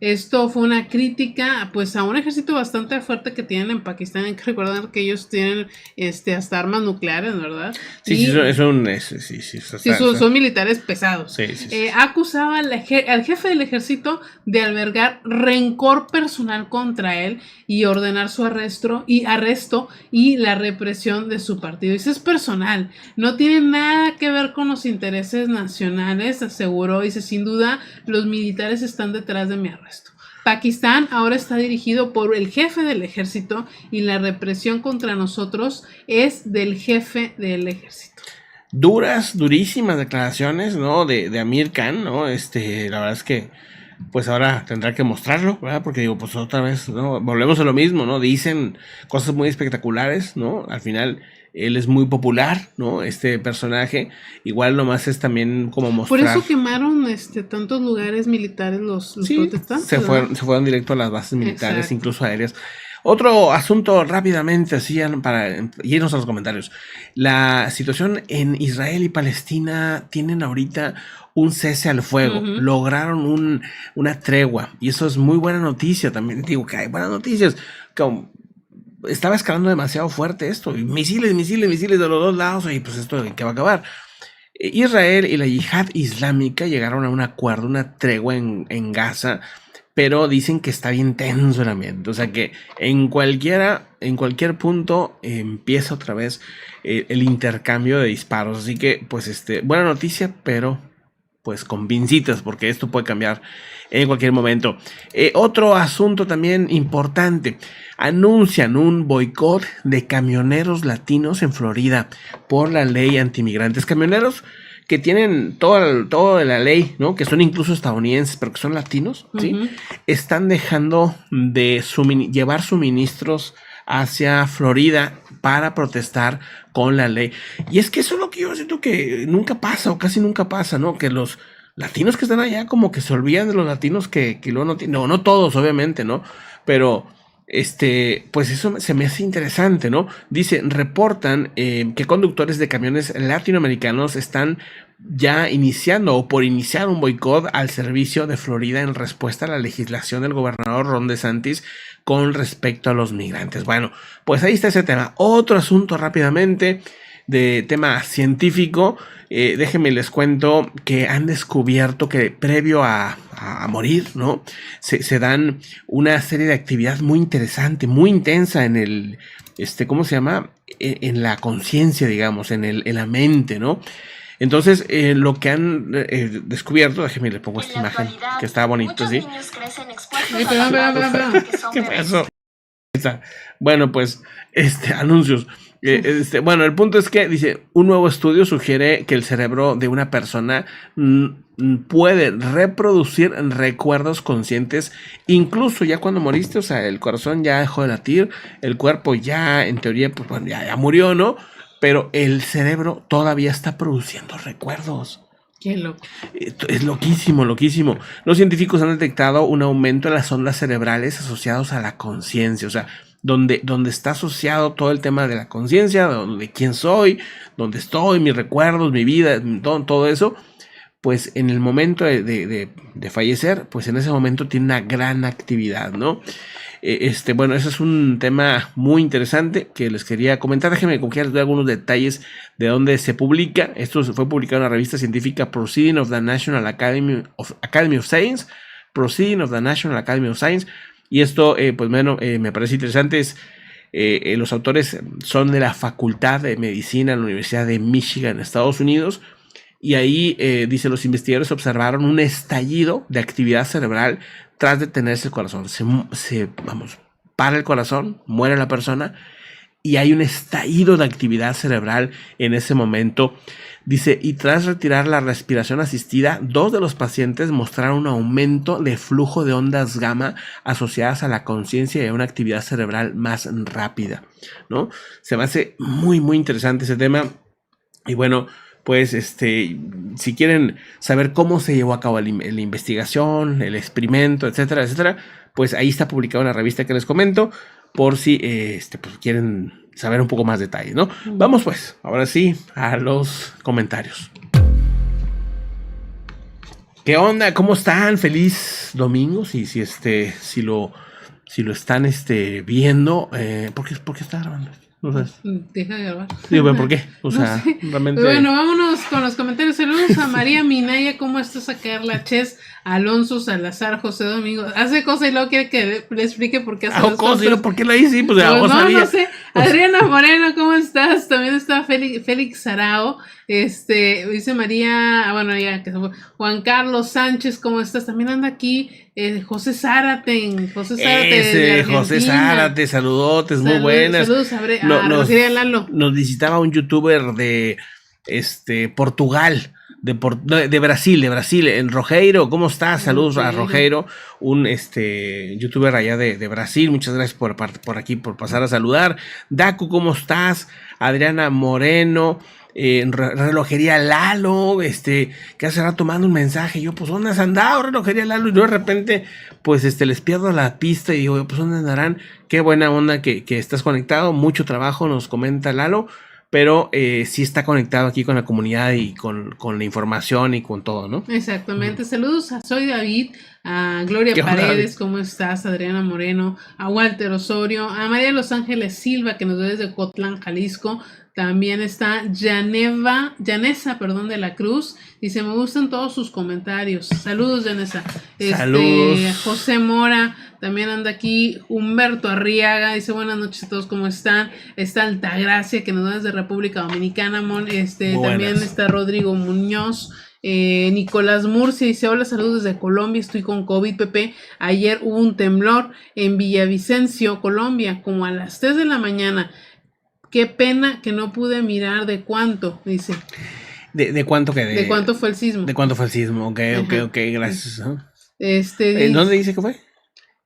Esto fue una crítica pues a un ejército bastante fuerte que tienen en Pakistán. Hay que recordar que ellos tienen hasta armas nucleares, ¿verdad? Sí, son militares pesados. Sí. Acusaba al jefe del ejército de albergar rencor personal contra él y ordenar su arresto y la represión de su partido. Eso es personal, no tiene nada que ver con los intereses nacionales, aseguró. Dice, sin duda los militares están detrás de mi arresto. Pakistán ahora está dirigido por el jefe del ejército y la represión contra nosotros es del jefe del ejército. Durísimas declaraciones, ¿no? De Amir Khan, ¿no? La verdad es que pues ahora tendrá que mostrarlo, ¿verdad? Porque digo, pues otra vez, ¿no? Volvemos a lo mismo, ¿no? Dicen cosas muy espectaculares, ¿no? Al final él es muy popular, ¿no? Este personaje, igual nomás es también como mostrar. Por eso quemaron tantos lugares militares los protestantes. Se fueron directo a las bases militares, exacto, incluso aéreas. Otro asunto rápidamente, así para irnos a los comentarios. La situación en Israel y Palestina tienen ahorita un cese al fuego. Lograron una tregua. Y eso es muy buena noticia. También digo que hay buenas noticias. Estaba escalando demasiado fuerte esto. Y misiles de los dos lados. Y pues esto que va a acabar. Israel y la Yihad Islámica llegaron a un acuerdo, una tregua en Gaza. Pero dicen que está bien tenso el ambiente. O sea que en cualquier punto empieza otra vez el intercambio de disparos. Así que, pues, buena noticia, pero pues con pincitas, porque esto puede cambiar en cualquier momento. Otro asunto también importante. Anuncian un boicot de camioneros latinos en Florida por la ley antimigrantes. Camioneros que tienen todo de la ley, ¿no? Que son incluso estadounidenses, pero que son latinos, ¿sí? Están dejando de llevar suministros hacia Florida para protestar con la ley. Y es que eso es lo que yo siento que nunca pasa, o casi nunca pasa, ¿no? Que los latinos que están allá como que se olvidan de los latinos que luego no tienen. No todos, obviamente, ¿no? Pero pues eso se me hace interesante, ¿no? Dice, reportan que conductores de camiones latinoamericanos están ya iniciando o por iniciar un boicot al servicio de Florida en respuesta a la legislación del gobernador Ron DeSantis con respecto a los migrantes. Bueno, pues ahí está ese tema. Otro asunto rápidamente. de tema científico, déjenme les cuento que han descubierto que previo a morir, ¿no? Se dan una serie de actividades muy interesante, muy intensa en el, ¿cómo se llama? En la conciencia, digamos, en la mente, ¿no? Entonces, lo que han descubierto, déjenme les pongo esta imagen que está bonito, ¿sí? ¿Qué pasó? Bueno, pues, anuncios. Bueno, el punto es que dice, un nuevo estudio sugiere que el cerebro de una persona puede reproducir recuerdos conscientes, incluso ya cuando moriste, o sea, el corazón ya dejó de latir, el cuerpo ya, en teoría, pues bueno, ya murió, ¿no? Pero el cerebro todavía está produciendo recuerdos. Qué loco. Es loquísimo, loquísimo. Los científicos han detectado un aumento en las ondas cerebrales asociados a la conciencia, o sea, donde está asociado todo el tema de la conciencia, de quién soy, dónde estoy, mis recuerdos, mi vida, todo eso, pues en el momento de fallecer, pues en ese momento tiene una gran actividad, ¿no? Bueno, ese es un tema muy interesante que les quería comentar. Déjenme que les doy algunos detalles de dónde se publica. Esto fue publicado en la revista científica Proceedings of the National Academy of Science. Proceedings of the National Academy of Science. Y esto, pues bueno, me parece interesante. Los autores son de la Facultad de Medicina en la Universidad de Michigan, Estados Unidos. Y ahí, dice, los investigadores observaron un estallido de actividad cerebral tras detenerse el corazón. Para el corazón, muere la persona y hay un estallido de actividad cerebral en ese momento. Dice, y tras retirar la respiración asistida, 2 de los pacientes mostraron un aumento de flujo de ondas gamma asociadas a la conciencia y a una actividad cerebral más rápida, ¿no? Se me hace muy, muy interesante ese tema. Y bueno, pues si quieren saber cómo se llevó a cabo la investigación, el experimento, etcétera, etcétera, pues ahí está publicado en la revista que les comento, por si pues quieren saber un poco más detalles, ¿no? Vamos pues, ahora sí, a los comentarios. ¿Qué onda? ¿Cómo están? Feliz domingo. Si lo están viendo, ¿por qué está grabando? No sabes. Deja de grabar. Digo, ¿por qué? O sea, no sé. Realmente. Bueno, vámonos con los comentarios. Saludos a María Minaya, ¿cómo estás? A Carla Ches, Alonso Salazar, José Domingo. Hace cosa y luego quiere que le explique por qué hace las cosas. ¿Y por qué la hice? Pues no sé. Adriana Moreno, ¿cómo estás? También está Félix Sarao. Dice María, bueno, ya que se fue. Juan Carlos Sánchez, ¿cómo estás? También anda aquí José Zárate. José Zárate, saludotes, muy buenas. Saludos a Rogería Lalo. Nos visitaba un youtuber de Portugal, de Brasil, en Rogeiro. ¿Cómo estás? Saludos a Rogeiro, un youtuber allá de Brasil. Muchas gracias por aquí, por pasar a saludar. Daku, ¿cómo estás? Adriana Moreno. Relojería Lalo, que hace rato manda un mensaje, yo, pues, ¿dónde has andado, Relojería Lalo? Y yo de repente, pues, les pierdo la pista y digo, pues, ¿dónde andarán? Qué buena onda que estás conectado, mucho trabajo, nos comenta Lalo, pero sí está conectado aquí con la comunidad y con la información y con todo, ¿no? Exactamente. Saludos a Soy David, a Gloria Paredes, ¿cómo estás? Adriana Moreno, a Walter Osorio, a María Los Ángeles Silva, que nos ve desde Cotlán, Jalisco. También está Yanesa, de la Cruz. Dice, me gustan todos sus comentarios. Saludos, Yanesa. Saludos. José Mora también anda aquí. Humberto Arriaga dice, buenas noches a todos, ¿cómo están? Está Altagracia, que nos da desde República Dominicana. También está Rodrigo Muñoz. Nicolás Murcia dice, hola, saludos desde Colombia, estoy con COVID, Pepe. Ayer hubo un temblor en Villavicencio, Colombia, como a las 3 de la mañana. Qué pena que no pude mirar de cuánto, dice. ¿De cuánto qué? ¿De cuánto fue el sismo? ¿De cuánto fue el sismo? Ok, gracias. ¿Dónde dice que fue?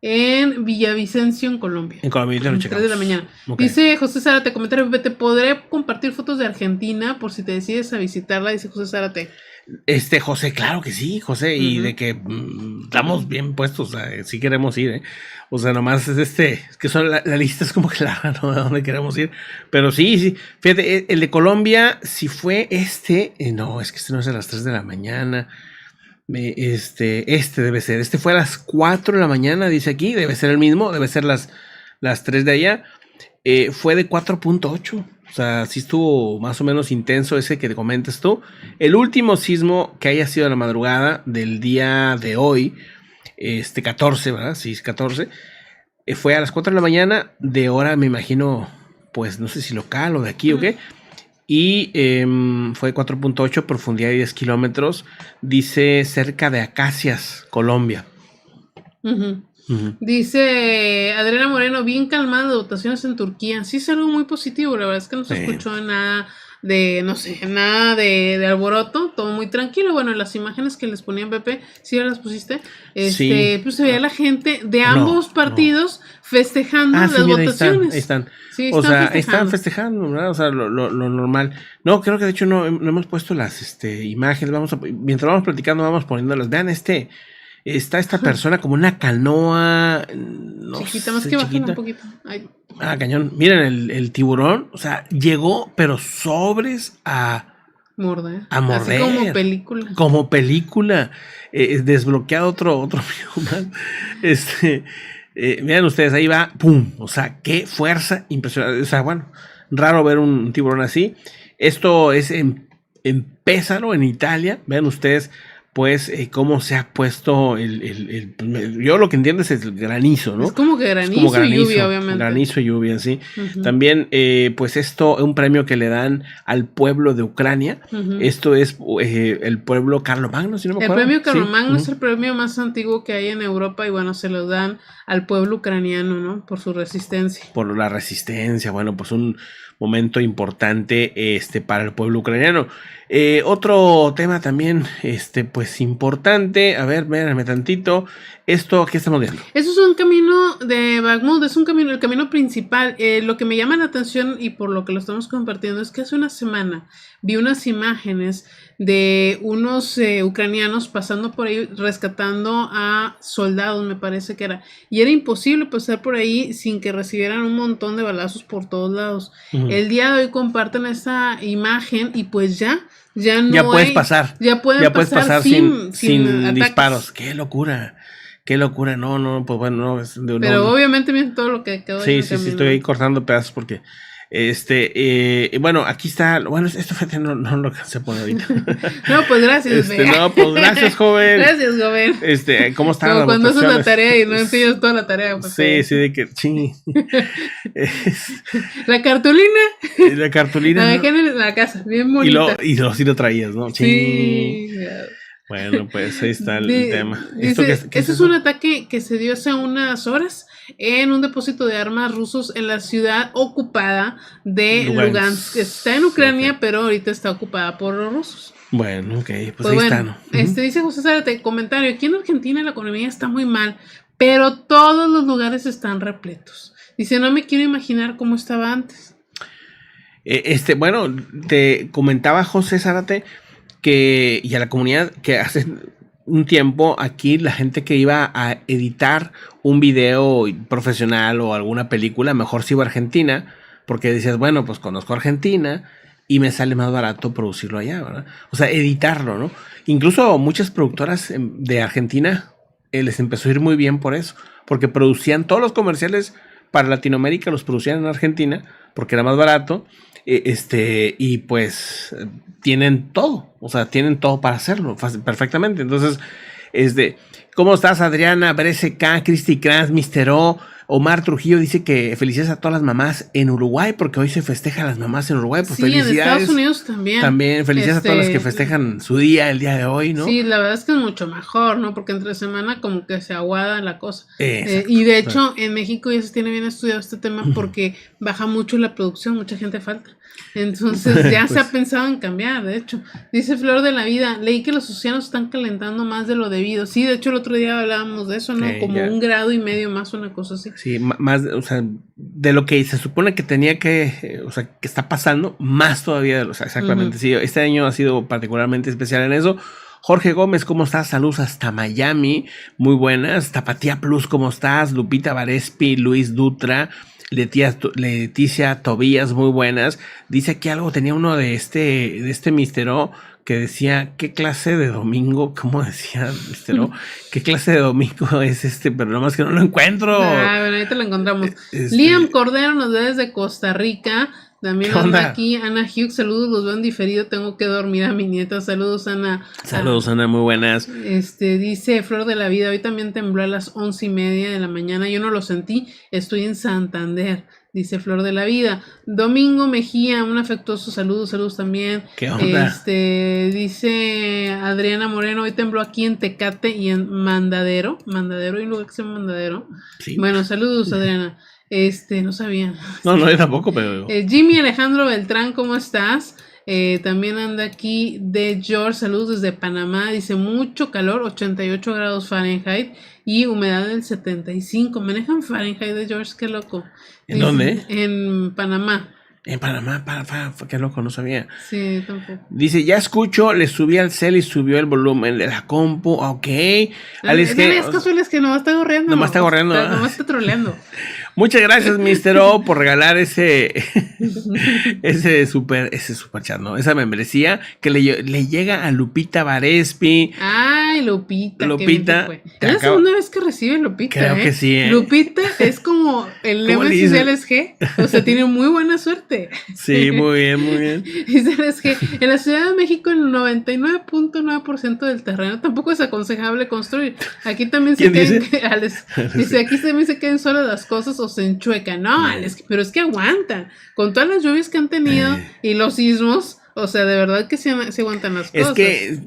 En Villavicencio, en Colombia. En Colombia, lo checamos. 3 de la mañana. Okay. Dice José Zárate, comentario, Pepe, ¿te podré compartir fotos de Argentina por si te decides a visitarla? Dice José Zárate. José, claro que sí, José, y de que estamos bien puestos, o sea, sí queremos ir, o sea, nomás es que son la lista es como que larga, ¿no? De dónde queremos ir, pero sí, fíjate, el de Colombia, si fue no, es que no es a las 3 de la mañana, debe ser, fue a las 4 de la mañana, dice aquí, debe ser el mismo, debe ser las 3 de allá, fue de 4.8, O sea, sí estuvo más o menos intenso ese que te comentas tú. El último sismo que haya sido a la madrugada del día de hoy, 14, ¿verdad? Sí, es 14. Fue a las 4 de la mañana, de hora me imagino, pues no sé si local o de aquí o qué. Y fue 4.8, profundidad de 10 kilómetros. Dice cerca de Acacias, Colombia. Dice Adriana Moreno, bien calmada de votaciones en Turquía. Sí, es algo muy positivo. La verdad es que no se escuchó nada de, no sé, nada de alboroto. Todo muy tranquilo. Bueno, las imágenes que les ponían Pepe, ¿sí las pusiste? Sí. Pues se veía la gente de ambos partidos festejando las votaciones. Ahí están. Sí, o sea, están festejando, ¿verdad? O sea, lo normal. No, creo que de hecho no hemos puesto las imágenes. Mientras vamos platicando, vamos poniéndolas. Vean está esta persona como una canoa. No chiquita, más que bajar un poquito. Ay. Cañón. Miren, el tiburón, o sea, llegó, pero sobres a morder. A morder. Así como película. Como película. Desbloqueado otro video más. Miren ustedes, ahí va, ¡pum! O sea, qué fuerza impresionante. O sea, bueno, raro ver un tiburón así. Esto es en Pesaro, en Italia. Vean ustedes, pues, cómo se ha puesto yo lo que entiendo es el granizo, ¿no? Es como que granizo y lluvia, obviamente. Granizo y lluvia, sí. También, pues esto es un premio que le dan al pueblo de Ucrania. Esto es el pueblo Carlomagno, si no me acuerdo. El premio Carlomagno es el premio más antiguo que hay en Europa y bueno, se lo dan al pueblo ucraniano, ¿no? Por su resistencia. Por la resistencia, bueno, pues un momento importante para el pueblo ucraniano. Otro tema también, pues importante, a ver, véanme tantito, esto, ¿qué estamos viendo? Eso es un camino de Bakhmut, es el camino principal. Lo que me llama la atención y por lo que lo estamos compartiendo es que hace una semana vi unas imágenes de unos ucranianos pasando por ahí rescatando a soldados, me parece que era, y era imposible pasar por ahí sin que recibieran un montón de balazos por todos lados. El día de hoy comparten esta imagen y pues ya puedes pasar. Ya puedes pasar sin disparos. Qué locura, no, pues bueno, pero obviamente miren todo lo que quedó. Sí, estoy ahí cortando pedazos porque bueno, aquí está, bueno, esto no lo alcancé a poner ahorita. No, pues gracias. No, pues gracias, joven. Gracias, joven. ¿Cómo está? Como cuando haces la tarea y no enseñas toda la tarea. Pues, sí, de que, sí. La cartulina. La cartulina. La dejé en la casa, bien bonita. Y sí lo traías, ¿no? Sí. Bueno, pues ahí está el tema. Ese es un ataque que se dio hace unas horas en un depósito de armas rusos en la ciudad ocupada de Lugansk. Está en Ucrania, pero ahorita está ocupada por los rusos. Bueno, ok, pues ahí está, ¿no? Dice José Zárate, comentario, aquí en Argentina la economía está muy mal, pero todos los lugares están repletos. Dice, no me quiero imaginar cómo estaba antes. Bueno, te comentaba José Zárate y a la comunidad que hace un tiempo aquí la gente que iba a editar un video profesional o alguna película, mejor se iba a Argentina, porque decías, bueno, pues conozco Argentina y me sale más barato producirlo allá, ¿verdad? O sea, editarlo, ¿no? Incluso muchas productoras de Argentina les empezó a ir muy bien por eso, porque producían todos los comerciales para Latinoamérica, los producían en Argentina, porque era más barato. Y pues tienen todo, o sea, tienen todo para hacerlo perfectamente. Entonces, ¿cómo estás, Adriana? BRSK, Cristi Kranz, Mr. O, Omar Trujillo dice que felicidades a todas las mamás en Uruguay, porque hoy se festeja a las mamás en Uruguay. Pues sí, felicidades. En Estados Unidos también. También, felicidades a todas las que festejan su día, el día de hoy, ¿no? Sí, la verdad es que es mucho mejor, ¿no? Porque entre semana como que se aguada la cosa. Y de hecho, en México ya se tiene bien estudiado este tema porque baja mucho la producción, mucha gente falta. Entonces ya se ha pensado en cambiar, de hecho. Dice Flor de la Vida, leí que los océanos están calentando más de lo debido. Sí, de hecho el otro día hablábamos de eso, ¿no? Como ya. 1,5 grados más, una cosa así. Sí, más, o sea, de lo que se supone que tenía que, o sea, que está pasando, más todavía, o sea, exactamente. Sí, este año ha sido particularmente especial en eso. Jorge Gómez, ¿cómo estás? Saludos hasta Miami, muy buenas. Tapatía Plus, ¿cómo estás? Lupita Varespi, Luis Dutra, Leticia Tobías, muy buenas. Dice aquí algo, tenía uno de este Mr. O, que decía, ¿qué clase de domingo? ¿Cómo decía, O? ¿Qué clase de domingo es este? Pero nomás que no lo encuentro. Ah, bueno, ahorita lo encontramos. Liam Cordero nos ve desde Costa Rica. También anda aquí Ana Hughes, saludos, los veo en diferido, tengo que dormir a mi nieta, saludos Ana. Saludos Ana, muy buenas. Dice Flor de la Vida, hoy también tembló a las 11:30 de la mañana, yo no lo sentí, estoy en Santander, dice Flor de la Vida. Domingo Mejía, un afectuoso saludos también. ¿Qué onda? Dice Adriana Moreno, hoy tembló aquí en Tecate y en Mandadero, hay un lugar que se llama Mandadero. Sí. Bueno, saludos Adriana. No sabía. No, yo tampoco, pero... Jimmy Alejandro Beltrán, ¿cómo estás? También anda aquí de George, saludos desde Panamá, dice mucho calor, 88 grados Fahrenheit y humedad del 75. Manejan Fahrenheit de George, qué loco. ¿En dónde? En Panamá. En Panamá, qué loco, no sabía. Sí, tampoco. Dice, ya escucho, le subí al cel y subió el volumen de la compu, ok. Es casual, es que nomás está gorreando. Nomás está troleando. Muchas gracias, Mr. O, por regalar ese super chat, ¿no? Esa membresía que le llega a Lupita Varespi. Ay, Lupita. Es la segunda vez que recibe Lupita. Creo que sí, Lupita es como el lema de G. O sea, tiene muy buena suerte. Sí, muy bien. Dice G, en la Ciudad de México el 99.9% del terreno tampoco es aconsejable construir. Aquí también se caen, aquí también se caen solas las cosas o se enchuecan. No, pero es que aguantan. Con todas las lluvias que han tenido y los sismos, o sea, de verdad que se aguantan las cosas. Es que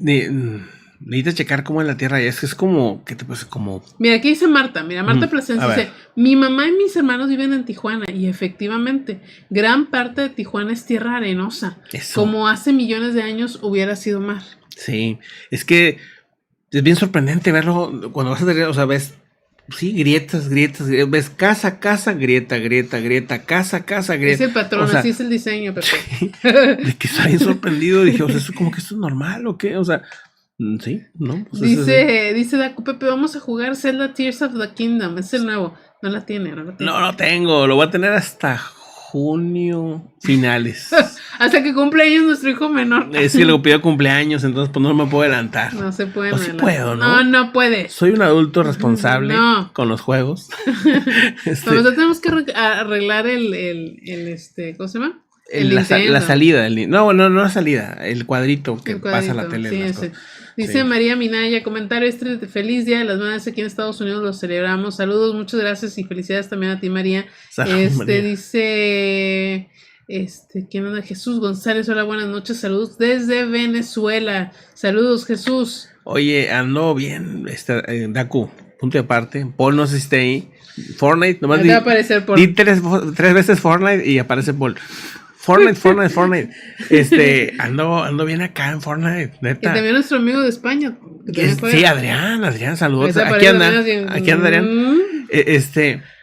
necesitas checar cómo en la tierra es como, ¿qué te pasa? Como... Mira, aquí dice Marta Plasencia, dice, mi mamá y mis hermanos viven en Tijuana y efectivamente, gran parte de Tijuana es tierra arenosa. Eso. Como hace millones de años hubiera sido mar. Sí, es que es bien sorprendente verlo cuando vas a tener, o sea, ves... Sí, grietas, ves casa, grieta, casa, grieta. Es el patrón, así es el diseño, Pepe. Sí, de que está bien sorprendido, dije, o sea, ¿eso como que esto es normal o qué? O sea, sí, ¿no? Pues dice Daku, Pepe, vamos a jugar Zelda Tears of the Kingdom, es el nuevo. No la tiene. No tengo, lo voy a tener hasta junio finales. Hasta que cumple años nuestro hijo menor. Es que le pido cumpleaños, entonces pues no me puedo adelantar. No se puede. O sí puedo, ¿no? No puede. Soy un adulto responsable con los juegos. Nosotros tenemos que arreglar el ¿cómo se llama? La salida. No la salida, el cuadrito que pasa a la tele. Sí. Dice María Minaya, comentario, feliz Día de las Madres aquí en Estados Unidos, lo celebramos, saludos, muchas gracias y felicidades también a ti María. María. Dice, ¿quién anda? Jesús González, hola, buenas noches, saludos desde Venezuela, saludos Jesús. Oye, ando bien, Daku, punto de aparte, Paul no sé si está ahí, Fortnite, nomás di tres veces Fortnite y aparece Paul. Fortnite. Ando bien acá en Fortnite, neta. Y también nuestro amigo de España. Sí, Adrián, saludos. Aquí anda Adrián.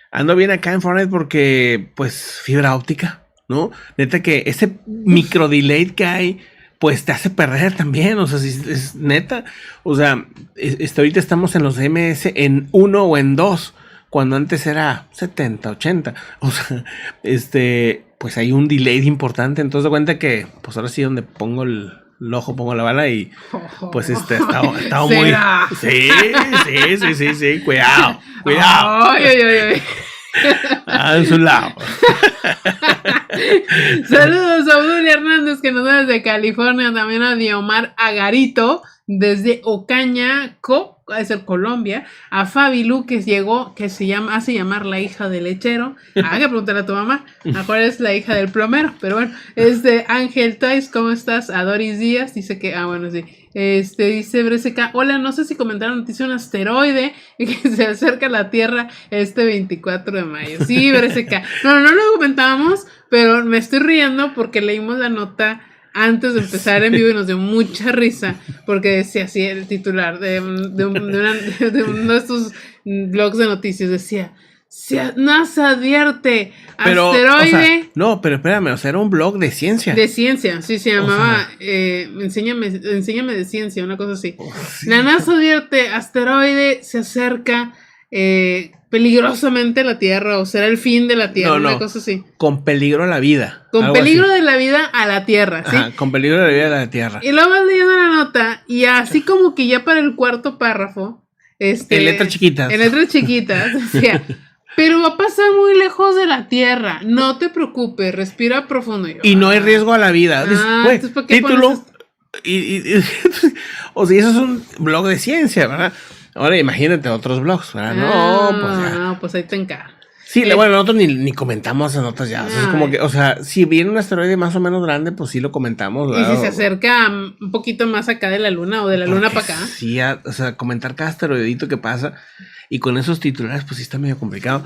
Ando bien acá en Fortnite porque, pues, fibra óptica, ¿no? Neta que ese micro delay que hay, pues te hace perder también, o sea, si es neta. O sea, ahorita estamos en los MS en 1 o en 2, cuando antes era 70, 80. O sea, pues hay un delay importante, entonces de cuenta que, pues ahora sí donde pongo el ojo, pongo la bala y pues estaba muy... Sí, cuidado. Ay. En su lado. Saludos a Obdulia Hernández que nos da desde California, también a Diomar Agarito desde Ocaña, Colombia, a Fabi Lu que llegó, que hace llamar la hija del lechero. Hay que preguntarle a tu mamá, mejor es la hija del plomero, pero bueno, Ángel Tais, ¿cómo estás? A Doris Díaz, dice que, bueno, sí. Dice Breseca, hola, no sé si comentaron noticia un asteroide que se acerca a la Tierra 24 de mayo. Sí, Breseca. No lo comentábamos, pero me estoy riendo porque leímos la nota antes de empezar en vivo y nos dio mucha risa porque decía así el titular de uno de estos blogs de noticias, decía NASA advierte asteroide. O sea, pero espérame, o sea, era un blog de ciencia. De ciencia, sí, se llamaba enséñame de ciencia, una cosa así. La NASA advierte asteroide se acerca peligrosamente la Tierra o será el fin de la Tierra, una cosa así. Con peligro a la vida. Con peligro así de la vida a la Tierra, ¿sí? Ajá, con peligro de la vida a la Tierra. Y luego vas leyendo la nota y así como que ya para el cuarto párrafo, en letras chiquitas. En letras chiquitas, o sea, pero va a pasar muy lejos de la Tierra. No te preocupes, respira profundo. Y no hay riesgo a la vida. Entonces, ¿para qué título. O sea, eso es un blog de ciencia, ¿verdad? Ahora imagínate otros blogs, ¿verdad? No, pues ahí te encargo. Sí, bueno, nosotros ni comentamos en notas ya. O sea, es como que, o sea, si viene un asteroide más o menos grande, pues sí lo comentamos, ¿verdad? Y si se acerca un poquito más acá de la luna o de la luna para acá. Sí, o sea, comentar cada asteroidito que pasa. Y con esos titulares, pues sí está medio complicado.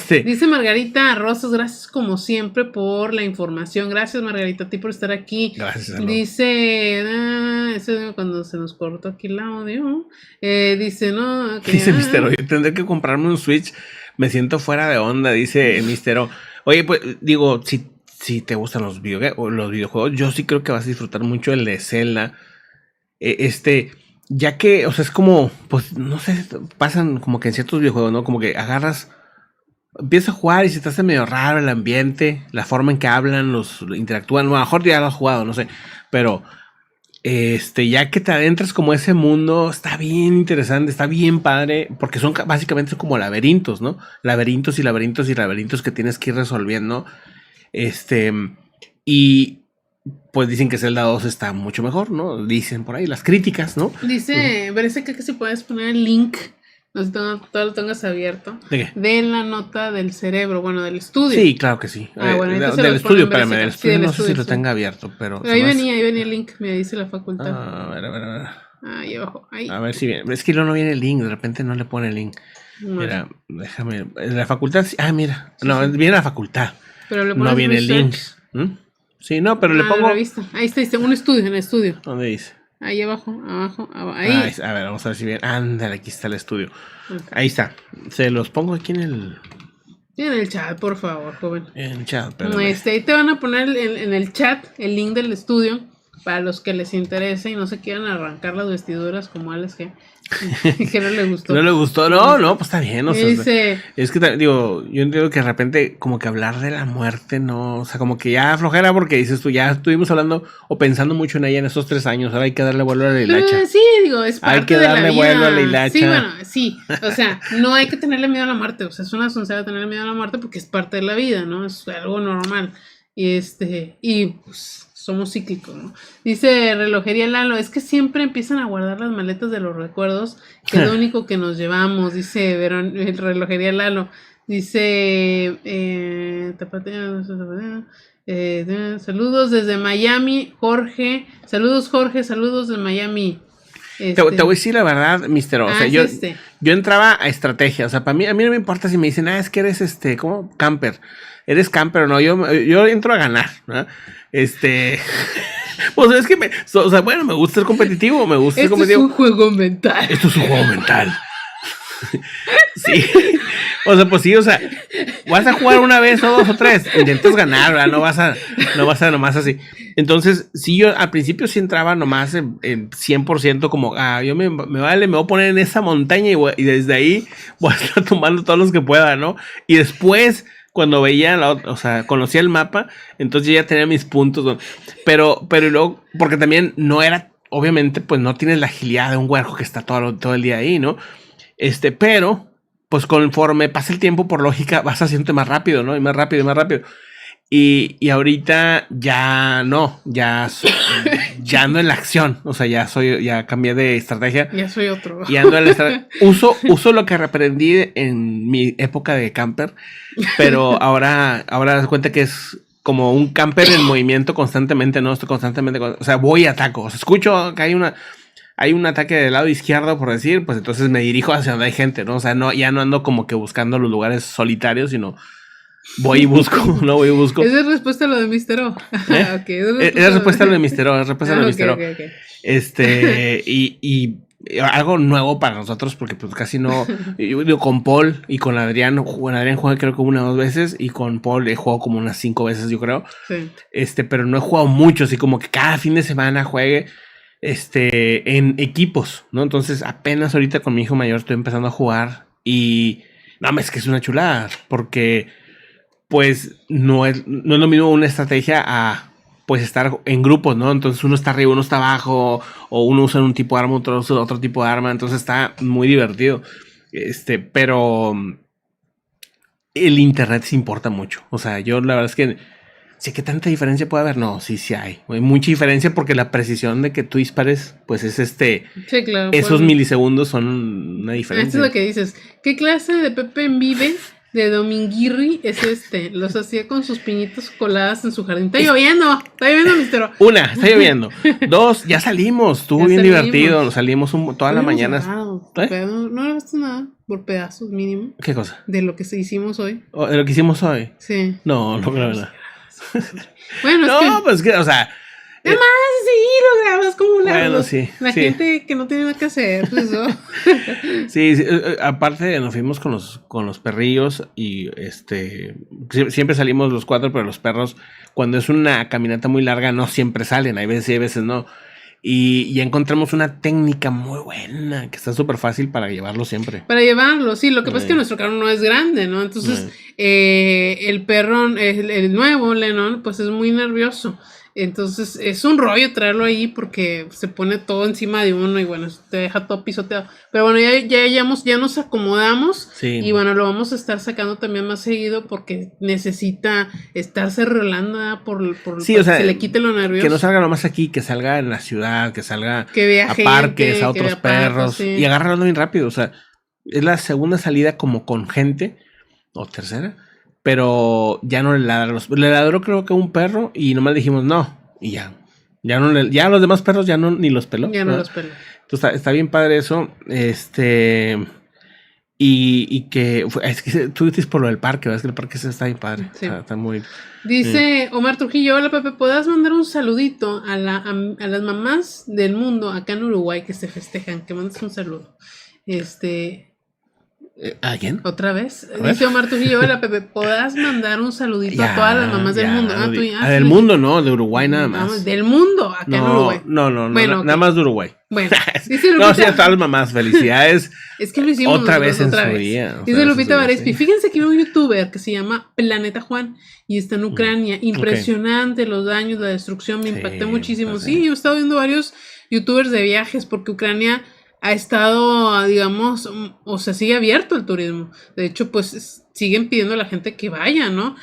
Dice Margarita Rosas, gracias como siempre por la información. Gracias, Margarita, a ti por estar aquí. Gracias. Dice, eso cuando se nos cortó aquí el audio. Dice, no. Dice Mistero, yo tendré que comprarme un Switch. Me siento fuera de onda, dice Mistero. Oye, pues digo, si te gustan los videojuegos, yo sí creo que vas a disfrutar mucho el de Zelda. Ya que, o sea, es como, pues, no sé, pasan como que en ciertos videojuegos, ¿no? Como que empiezas a jugar y se te hace medio raro el ambiente, la forma en que hablan, interactúan. Bueno, a lo mejor ya lo has jugado, no sé, pero, ya que te adentras como ese mundo, está bien interesante, está bien padre, porque básicamente son como laberintos, ¿no? Laberintos y laberintos y laberintos que tienes que ir resolviendo. Y pues dicen que Zelda 2 está mucho mejor, ¿no? Dicen por ahí las críticas, ¿no? Dice, parece que si puedes poner el link, no sé si todo lo tengas abierto. ¿De qué? De la nota del cerebro, bueno, del estudio. Sí, claro que sí. Bueno, del estudio, espérame, del estudio no sé si lo tenga abierto, pero ahí venía el link, me dice la facultad. A ver. Ahí abajo, ahí. A ver si viene. Es que no viene el link, de repente no le pone el link. Mira, déjame. La facultad, mira. No, viene la facultad. Pero le no viene el link. Sí, no, pero le pongo. Ahí está, dice, un estudio, en el estudio. ¿Dónde dice? Ahí abajo, ahí. A ver, vamos a ver si viene. Ándale, aquí está el estudio. Okay. Ahí está. Se los pongo aquí en el. En el chat, por favor, joven. En el chat, pero. Ahí te van a poner en el chat el link del estudio para los que les interese y no se quieran arrancar las vestiduras como Alex que no le gustó. No le gustó, no, pues está bien. O sea, es que digo, yo entiendo que de repente como que hablar de la muerte, no, o sea, como que ya flojera porque dices tú, ya estuvimos hablando o pensando mucho en ella en esos 3 años, ahora hay que darle vuelo a la hilacha. Sí, digo, es parte hay que de la vida. darle vuelo a la hilacha. Sí, bueno, sí, o sea, no hay que tenerle miedo a la muerte, o sea, es una soncera tenerle miedo a la muerte porque es parte de la vida, ¿no? Es algo normal. Y pues somos cíclicos, ¿no? Dice Relojería Lalo, es que siempre empiezan a guardar las maletas de los recuerdos, que es lo único que nos llevamos, dice Relojería Lalo. Dice saludos desde Miami, Jorge. Saludos, Jorge, saludos de Miami. Te voy a decir la verdad, Mistero. O sea, yo entraba a estrategia. O sea, a mí no me importa si me dicen, es que eres ¿cómo? Camper. ¿Eres camper o no? Yo entro a ganar, ¿no? Pues es que bueno, me gusta ser competitivo, Esto es un juego mental. Esto es un juego mental. Sí. O sea, pues sí, o sea, vas a jugar una vez o 2 o 3, intentas ganar, ¿verdad? No vas a nomás así. Entonces, sí, yo al principio sí entraba nomás en 100% como, yo me voy a poner en esa montaña y desde ahí voy a estar tomando todos los que pueda, ¿no? Y después, cuando veía o sea, conocía el mapa, entonces yo ya tenía mis puntos, ¿no? Pero luego, porque también no era, obviamente, pues no tienes la agilidad de un huerco que está todo el día ahí, ¿no? Pero pues conforme pasa el tiempo, por lógica, vas haciéndote más rápido, ¿no? Y más rápido, y más rápido. Y ahorita ya no, ya ando en la acción. O sea, ya cambié de estrategia. Ya soy otro. Y ando en la estrategia. Uso lo que aprendí en mi época de camper, pero ahora das cuenta que es como un camper en movimiento constantemente, ¿no? Estoy constantemente, o sea, voy y ataco. O sea, escucho que hay un ataque del lado izquierdo, por decir, pues entonces me dirijo hacia donde hay gente, ¿no? O sea, ya no ando como que buscando los lugares solitarios, sino voy y busco. Esa es respuesta a lo de Mr. O. Okay, es respuesta a lo de Mr. O. Es respuesta a lo de Mr. O. Okay. Y algo nuevo para nosotros, porque pues casi no. Yo digo, con Paul y con Adrián. Con Adrián jugué creo que 1 o 2 veces. Y con Paul he jugado como unas 5 veces, yo creo. Sí. Pero no he jugado mucho, así como que cada fin de semana juegue. En equipos, ¿no? Entonces apenas ahorita con mi hijo mayor estoy empezando a jugar Y no, es que es una chulada, porque pues no es lo mismo una estrategia a pues estar en grupos, ¿no? Entonces uno está arriba, uno está abajo, o uno usa un tipo de arma, otro usa otro tipo de arma, entonces está muy divertido. Pero el internet sí importa mucho. O sea, yo la verdad es que sí que tanta diferencia puede haber. No, sí hay. Hay mucha diferencia porque la precisión de que tú dispares, pues es Sí, claro. esos milisegundos son una diferencia. Esto es lo que dices. ¿Qué clase de Pepe en Vive de Dominguirri es este? Los hacía con sus piñitas coladas en su jardín. Está lloviendo, mistero. Una, está lloviendo. Dos, ya salimos. Estuvo bien divertido. Nos salimos toda la mañana. No grabaste nada por pedazos mínimo. ¿Qué cosa? De lo que hicimos hoy. ¿De lo que hicimos hoy? Sí. No grabé nada. Bueno, no, pues que, o sea. Además, sí, lo grabas como bueno, sí. La gente que no tiene nada que hacer, pues eso. sí, aparte nos fuimos con los perrillos y siempre salimos los 4, pero los perros, cuando es una caminata muy larga, no siempre salen, hay veces sí, hay veces no. Y ya encontramos una técnica muy buena, que está súper fácil para llevarlo siempre. Para llevarlo, sí, lo que pasa es que nuestro carro no es grande, ¿no? Entonces, el perro, el nuevo Lennon, pues es muy nervioso. Entonces es un rollo traerlo ahí porque se pone todo encima de uno y bueno, te deja todo pisoteado. Pero bueno, ya nos acomodamos y bueno, lo vamos a estar sacando también más seguido porque necesita estarse rolando sí, o sea, que se le quite lo nervioso. Que no salga nomás aquí, que salga en la ciudad, que salga a parques, a otros perros y agarrarlo bien rápido. O sea, es la segunda salida como con gente o tercera. Pero ya no le ladra. Le ladró creo que un perro y nomás dijimos no. Y ya. Ya los demás perros ya no ni los peló. Ya no los peló. Entonces está bien padre eso. Y que es que tú dices por lo del parque, ¿verdad? Es que el parque está bien padre. Sí. Está muy. Dice Omar Trujillo, hola Pepe, ¿podrás mandar un saludito a las mamás del mundo acá en Uruguay que se festejan? Que mandes un saludo. ¿A quién? ¿Otra vez? Dice Omar Trujillo, hola Pepe, ¿podrás mandar un saludito a todas las mamás del mundo? Del mundo no, de Uruguay nada más. Del mundo, acá en Uruguay. No, bueno, nada más de Uruguay. Bueno, dice Lupita, no, sí, a todas las mamás, felicidades. Es que lo hicimos otra vez en su día. Dice Lupita Varespi, fíjense que hay un youtuber que se llama Planeta Juan y está en Ucrania. Impresionante los daños, la destrucción, me impacté muchísimo. Sí, yo he estado viendo varios youtubers de viajes porque Ucrania ha estado, digamos, o sea, sigue abierto el turismo. De hecho, pues siguen pidiendo a la gente que vaya, ¿no?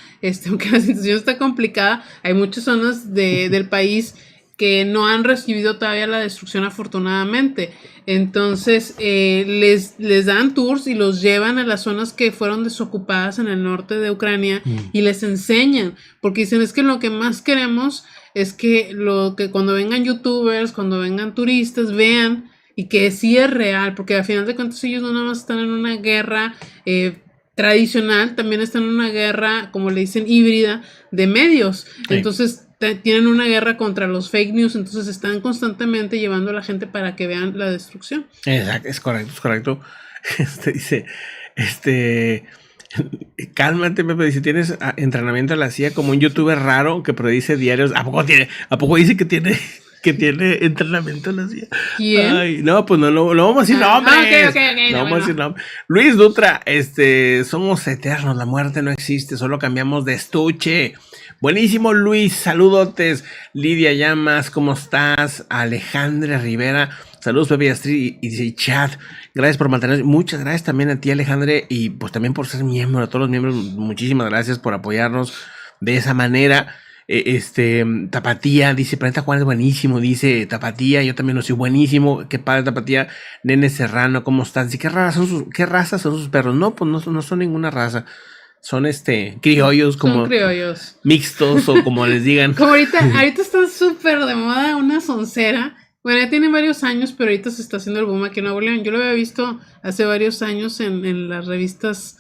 Aunque la situación está complicada, hay muchas zonas del país que no han recibido todavía la destrucción, afortunadamente. Entonces, les dan tours y los llevan a las zonas que fueron desocupadas en el norte de Ucrania y les enseñan, porque dicen, es que lo que más queremos es que cuando vengan youtubers, cuando vengan turistas, vean y que sí es real, porque al final de cuentas ellos no nada más están en una guerra tradicional, también están en una guerra, como le dicen, híbrida de medios. Sí. Entonces tienen una guerra contra los fake news, entonces están constantemente llevando a la gente para que vean la destrucción. Exacto, es correcto. Dice, cálmate, Pepe, dice, tienes entrenamiento a la CIA como un youtuber raro que predice diarios. ¿A poco dice que tiene entrenamiento en la CIA? ¿Quién? Ay, no, pues no vamos a decir nombres. Okay, no vamos a decir nombres. Luis Dutra, somos eternos, la muerte no existe, solo cambiamos de estuche. Buenísimo, Luis, saludotes. Lidia Llamas, ¿cómo estás? Alejandra Rivera, saludos, Pepe y Astrid, y dice chat, gracias por mantenernos. Muchas gracias también a ti, Alejandra, y pues también por ser miembro, a todos los miembros, muchísimas gracias por apoyarnos de esa manera. Tapatía, dice Planeta Juan es buenísimo, dice Tapatía, yo también lo soy buenísimo, qué padre Tapatía. Nene Serrano, ¿cómo estás? ¿Qué razas son sus perros? No, pues no son ninguna raza. Son criollos, como son criollos mixtos o como les digan. Como ahorita está súper de moda una soncera. Bueno, ya tiene varios años, pero ahorita se está haciendo el boom aquí en Nuevo León. Yo lo había visto hace varios años en las revistas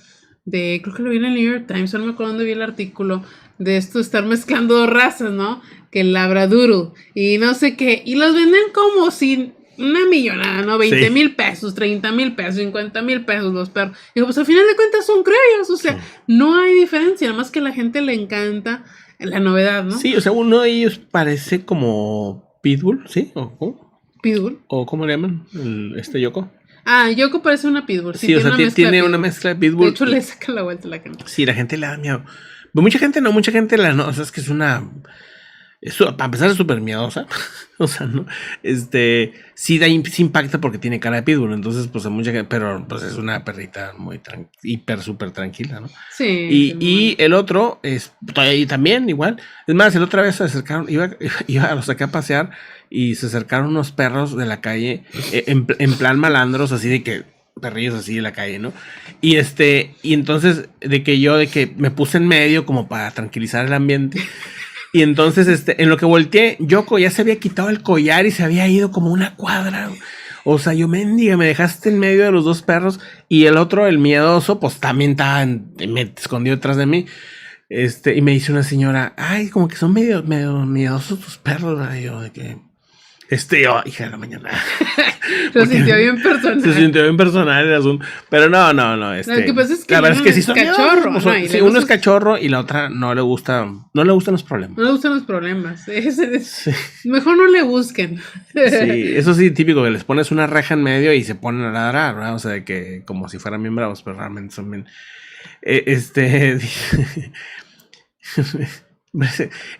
creo que lo vi en el New York Times, no me acuerdo dónde vi el artículo de esto, estar mezclando dos razas, ¿no? Que el Labradoodle y no sé qué, y los venden como sin una millonada, ¿no? 20,000 pesos, 30,000 pesos, 50,000 pesos los perros. Y pues al final de cuentas son criollos, o sea, no hay diferencia, nada más que a la gente le encanta la novedad, ¿no? Sí, o sea, uno de ellos parece como Pitbull, ¿sí? ¿O cómo? Pitbull. ¿O cómo le llaman? Yoko. Ah, Yoko parece una pitbull. Sí, o sea, tiene una mezcla de pitbull. De hecho, le saca la vuelta a la gente. Sí, la gente le da miedo. Pero mucha gente no, o sea, es que es una... Para empezar es súper miedosa. O sea, ¿no? Sí sí impacta porque tiene cara de pitbull. Entonces, pues a mucha gente, pero pues es una perrita muy súper tranquila, ¿no? Sí. Y el otro es todavía también igual. Es más, el otra vez se acercaron, los saqué a pasear y se acercaron unos perros de la calle en plan malandros, así de que perrillos así de la calle, ¿no? Y entonces de que me puse en medio como para tranquilizar el ambiente. Y entonces, en lo que volteé, Yoko ya se había quitado el collar y se había ido como una cuadra. O sea, yo mendiga, me dejaste en medio de los dos perros. Y el otro, el miedoso, pues también estaba, me escondió detrás de mí. Y me dice una señora, ay, como que son medio miedosos tus perros. Y yo, de que... hija de la mañana. Se sintió bien personal. Se sintió bien personal el asunto. Pero no. Lo que pasa es que la verdad es que sí son cachorro. ¿no? Sí, uno es cachorro y la otra no le gustan los problemas. No le gustan los problemas. Sí. Mejor no le busquen. Sí, eso sí, típico, que les pones una reja en medio y se ponen a ladrar, ¿verdad? O sea, de que como si fueran bien bravos, pero realmente son bien.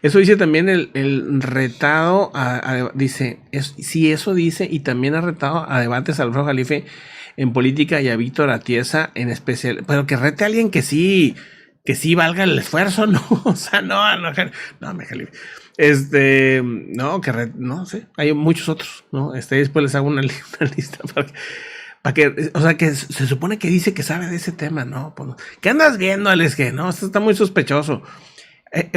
Eso dice también el retado dice, sí, eso dice, y también ha retado a debates a Alfredo Jalife en política y a Víctor Atieza en especial, pero que rete a alguien que sí valga el esfuerzo, ¿no? O sea, no, me Jalife. No sé, hay muchos otros, ¿no? Después les hago una lista para que, o sea, que se supone que dice que sabe de ese tema, ¿no? Pues, ¿qué andas viendo, Alex? Que no, esto está muy sospechoso.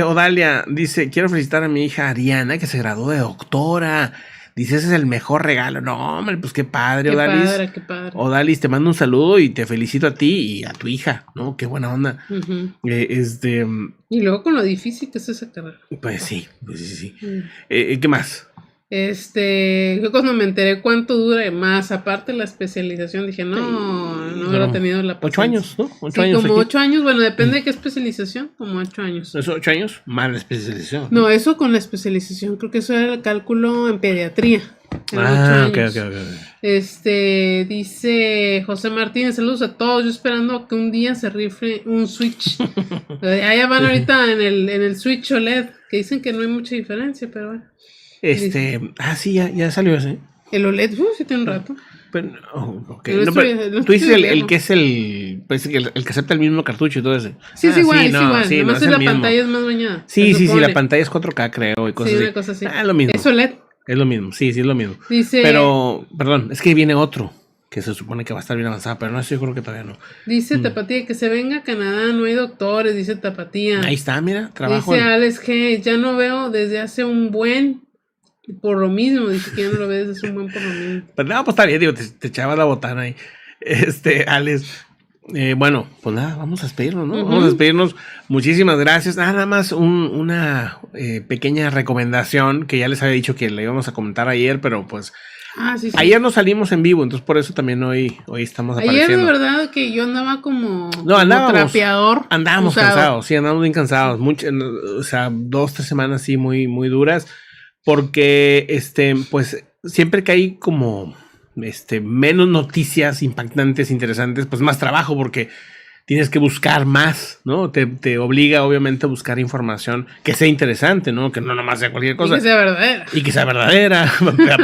Odalia dice, quiero felicitar a mi hija Ariana, que se graduó de doctora. Dice, ese es el mejor regalo. No, hombre, pues qué padre, Odalis. Qué padre. Odalis, te mando un saludo y te felicito a ti y a tu hija, ¿no? Qué buena onda. Uh-huh. Y luego con lo difícil que es esa carrera. Pues sí. ¿Qué más? Yo cuando me enteré cuánto dura más, aparte de la especialización, dije, no hubiera tenido la paciencia. 8 años, ¿no? 8 años. Como 8 años, bueno, depende de qué especialización, como 8 años. ¿Eso 8 años? Más la especialización. No, eso con la especialización, creo que eso era el cálculo en pediatría. Ok. Dice José Martínez, saludos a todos, yo esperando que un día se rifle un Switch. Allá van ahorita en el Switch OLED, que dicen que no hay mucha diferencia, pero bueno. Sí, ya salió ese. El OLED, sí tiene un rato. Pero, okay. Tú dices el que es el que acepta el mismo cartucho y todo ese. Sí, es igual, es igual. Además la pantalla es más bañada. Sí, la pantalla es 4K, creo, y cosas así. Una cosa así. Es lo mismo. Es OLED. Es lo mismo, sí, es lo mismo. Dice, pero, perdón, es que viene otro que se supone que va a estar bien avanzado, pero no, yo creo que todavía no. Dice Tapatía, que se venga a Canadá, no hay doctores, dice Tapatía. Ahí está, mira, trabajo. Dice Alex G, ya no veo desde hace un buen... Por lo mismo, dice que ya no lo ves, es un buen por lo mismo. Pero no, pues está bien, digo, te echabas la botana ahí. Alex. Bueno, pues nada, vamos a despedirnos, ¿no? Vamos a despedirnos. Muchísimas gracias. Nada más una pequeña recomendación que ya les había dicho que le íbamos a comentar ayer, pero pues... Sí. Ayer no salimos en vivo, entonces por eso también hoy estamos apareciendo. Ayer de verdad que yo andaba como trapeador. Andábamos usado. Cansados, sí, andábamos bien cansados. O sea, 2-3 semanas sí muy, muy duras. Porque, pues, siempre que hay como, menos noticias impactantes, interesantes, pues más trabajo, porque tienes que buscar más, ¿no? Te obliga, obviamente, a buscar información que sea interesante, ¿no? Que no nomás sea cualquier cosa. Y que sea verdadera.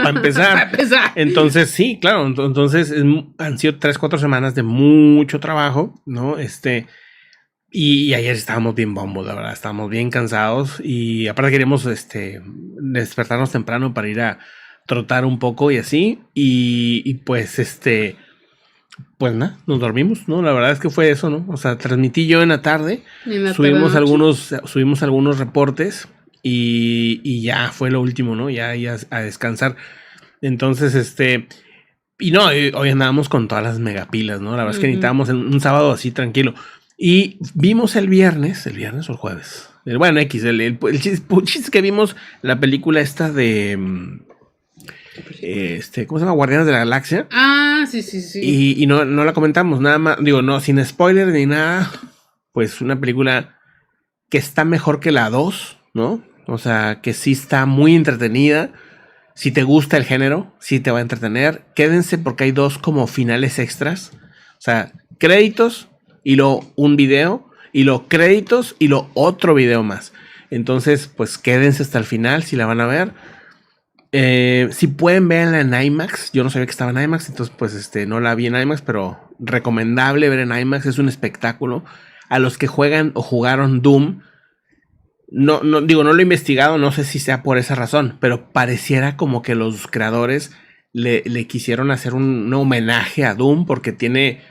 Para empezar. Entonces, sí, claro. Entonces, han sido 3-4 semanas de mucho trabajo, ¿no? Y ayer estábamos bien bombos, la verdad, estábamos bien cansados y aparte queríamos despertarnos temprano para ir a trotar un poco y así y pues pues nada, nos dormimos, ¿no? La verdad es que fue eso, ¿no? O sea, transmití yo en la tarde, subimos algunos reportes y ya fue lo último, ¿no? Ya a descansar. Entonces, y no, hoy andábamos con todas las megapilas, ¿no? La verdad es que necesitábamos un sábado así tranquilo. Y vimos el viernes o el jueves. Bueno, el chiste que vimos la película esta de ¿cómo se llama? Guardianes de la Galaxia. Sí. Y no la comentamos, nada más, digo, no, sin spoiler ni nada. Pues una película que está mejor que la 2, ¿no? O sea, que sí está muy entretenida. Si te gusta el género, sí te va a entretener. Quédense porque hay 2 como finales extras. O sea, créditos y luego un video y luego créditos y luego otro video más. Entonces, pues quédense hasta el final si la van a ver. Si pueden verla en IMAX. Yo no sabía que estaba en IMAX, entonces pues no la vi en IMAX, pero recomendable ver en IMAX. Es un espectáculo. A los que juegan o jugaron Doom, no lo he investigado, no sé si sea por esa razón, pero pareciera como que los creadores le quisieron hacer un homenaje a Doom porque tiene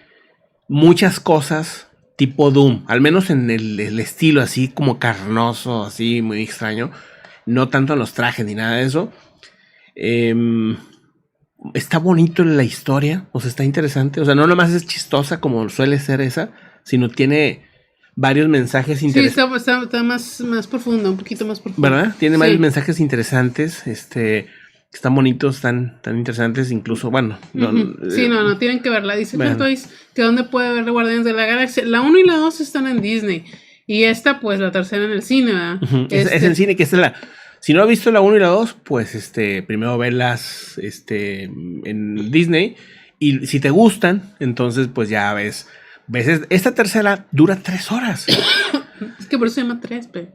muchas cosas tipo Doom, al menos en el estilo así como carnoso, así muy extraño, no tanto en los trajes ni nada de eso. Está bonito la historia, o sea, está interesante, o sea, no nomás es chistosa como suele ser esa, sino tiene varios mensajes interesantes. Sí, está más profundo, un poquito más profundo. ¿Verdad? Tiene varios mensajes interesantes, están bonitos, tan interesantes, incluso, bueno. Sí, no, tienen que verla. Dice Toys que dónde puede ver Guardianes de la Galaxia. La 1 y la 2 están en Disney. Y esta, pues, la tercera en el cine, ¿verdad? Es en cine, que esta es la... Si no ha visto la 1 y la 2, pues, primero verlas, en Disney. Y si te gustan, entonces, pues, ya ves. Esta tercera dura 3 horas. Es que por eso se llama 3, pe.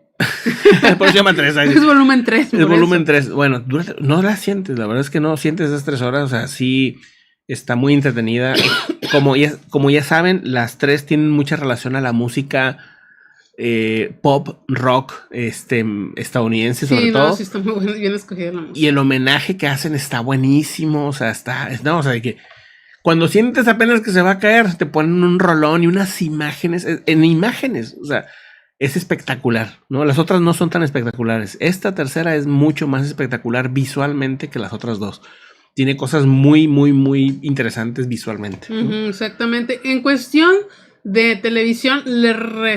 Por eso se llama 3. Es volumen 3. Es volumen 3. Bueno, no la sientes. La verdad es que no sientes esas 3 horas. O sea, sí está muy entretenida. Como ya saben, las 3 tienen mucha relación a la música pop, rock estadounidense, sobre todo. Sí, está muy bien escogida la música. Y el homenaje que hacen está buenísimo. O sea, de que cuando sientes apenas que se va a caer, te ponen un rolón y unas imágenes. En imágenes, o sea, es espectacular, ¿no? Las otras no son tan espectaculares. Esta tercera es mucho más espectacular visualmente que las otras 2. Tiene cosas muy, muy, muy interesantes visualmente, ¿no? Exactamente. En cuestión de televisión,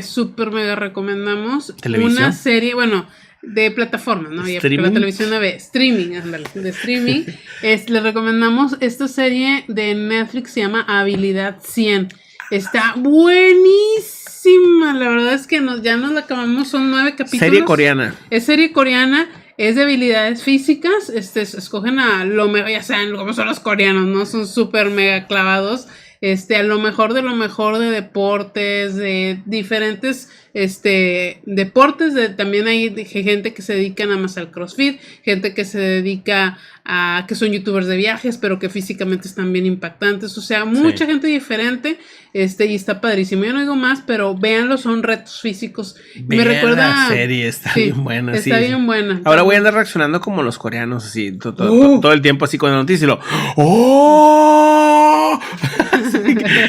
super mega recomendamos una serie, bueno, de plataforma, ¿no? Porque la televisión no ve, streaming, ándale, de streaming. Le recomendamos esta serie de Netflix, se llama Habilidad 100. Está buenísima, la verdad es que ya nos la acabamos, son 9 capítulos. Serie coreana. Es serie coreana, es de habilidades físicas, escogen a lo mejor, ya saben cómo son los coreanos, ¿no? Son súper mega clavados. A lo mejor de deportes, de diferentes deportes, también hay gente que se dedica nada más al CrossFit, gente que se dedica a que son youtubers de viajes, pero que físicamente están bien impactantes, o sea, mucha gente diferente, y está padrísimo. Yo no digo más, pero véanlo, son retos físicos. Me recuerda la serie, está bien buena. Está bien buena. Ahora voy a andar reaccionando como los coreanos, así, todo el tiempo así con la noticia y lo ¡oh!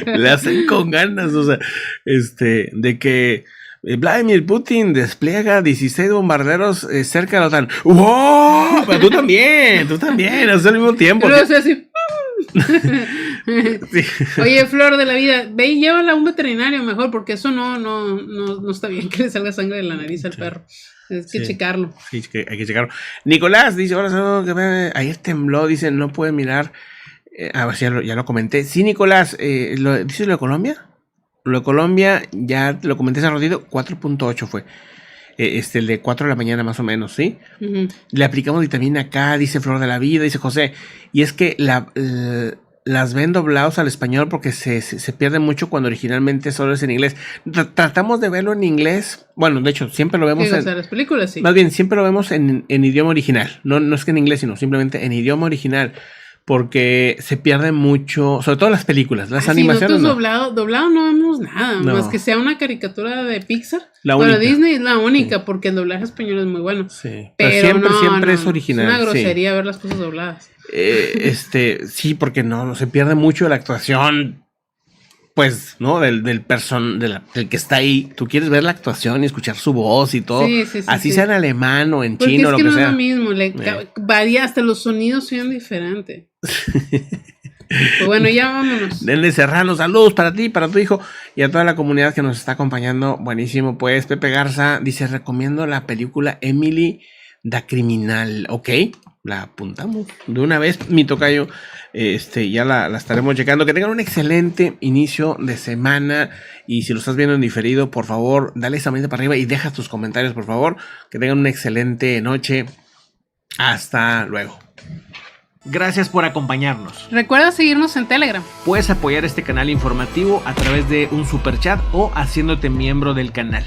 Le hacen con ganas, o sea, de que Vladimir Putin despliega 16 bombarderos cerca de la OTAN. ¡Wow! Pero tú también, haces al mismo tiempo. Pero, o sea, así. Sí. Oye, Flor de la vida, ve y llévala a un veterinario mejor, porque eso no está bien que le salga sangre de la nariz al perro. Hay que checarlo. Sí, hay que checarlo. Nicolás dice, ayer tembló, dice, no puede mirar. A ver si ya lo comenté. Sí, Nicolás, ¿dices lo de Colombia? Lo de Colombia, ya lo comenté hace ratito, 4.8 fue. El de 4 de la mañana más o menos, ¿sí? Le aplicamos vitamina K, dice Flor de la Vida, dice José. Y es que las ven doblados al español porque se pierde mucho cuando originalmente solo es en inglés. Tratamos de verlo en inglés. Bueno, de hecho, siempre lo vemos en las películas, sí. Más bien, siempre lo vemos en idioma original. No es que en inglés, sino simplemente en idioma original. Porque se pierde mucho, sobre todo las películas, las animaciones. Nosotros doblado no vemos nada, más que sea una caricatura de Pixar. Bueno, Disney es la única, porque el doblaje español es muy bueno. Sí. Pero siempre es original. Es una grosería ver las cosas dobladas. Sí, porque no se pierde mucho la actuación, pues, ¿no? Del que está ahí. Tú quieres ver la actuación y escuchar su voz y todo. Sí, así sea en alemán o en chino, lo que sea. Es que no es lo mismo, varía, hasta los sonidos son diferentes. Pues bueno, ya vámonos. Denle Serrano, saludos para ti, para tu hijo y a toda la comunidad que nos está acompañando. Buenísimo, pues. Pepe Garza dice, recomiendo la película Emily da Criminal. Ok, la apuntamos de una vez, mi tocayo. Ya la estaremos checando. Que tengan un excelente inicio de semana. Y si lo estás viendo en diferido, por favor, dale esa manita para arriba y deja tus comentarios, por favor. Que tengan una excelente noche. Hasta luego. Gracias por acompañarnos. Recuerda seguirnos en Telegram. Puedes apoyar este canal informativo a través de un superchat o haciéndote miembro del canal.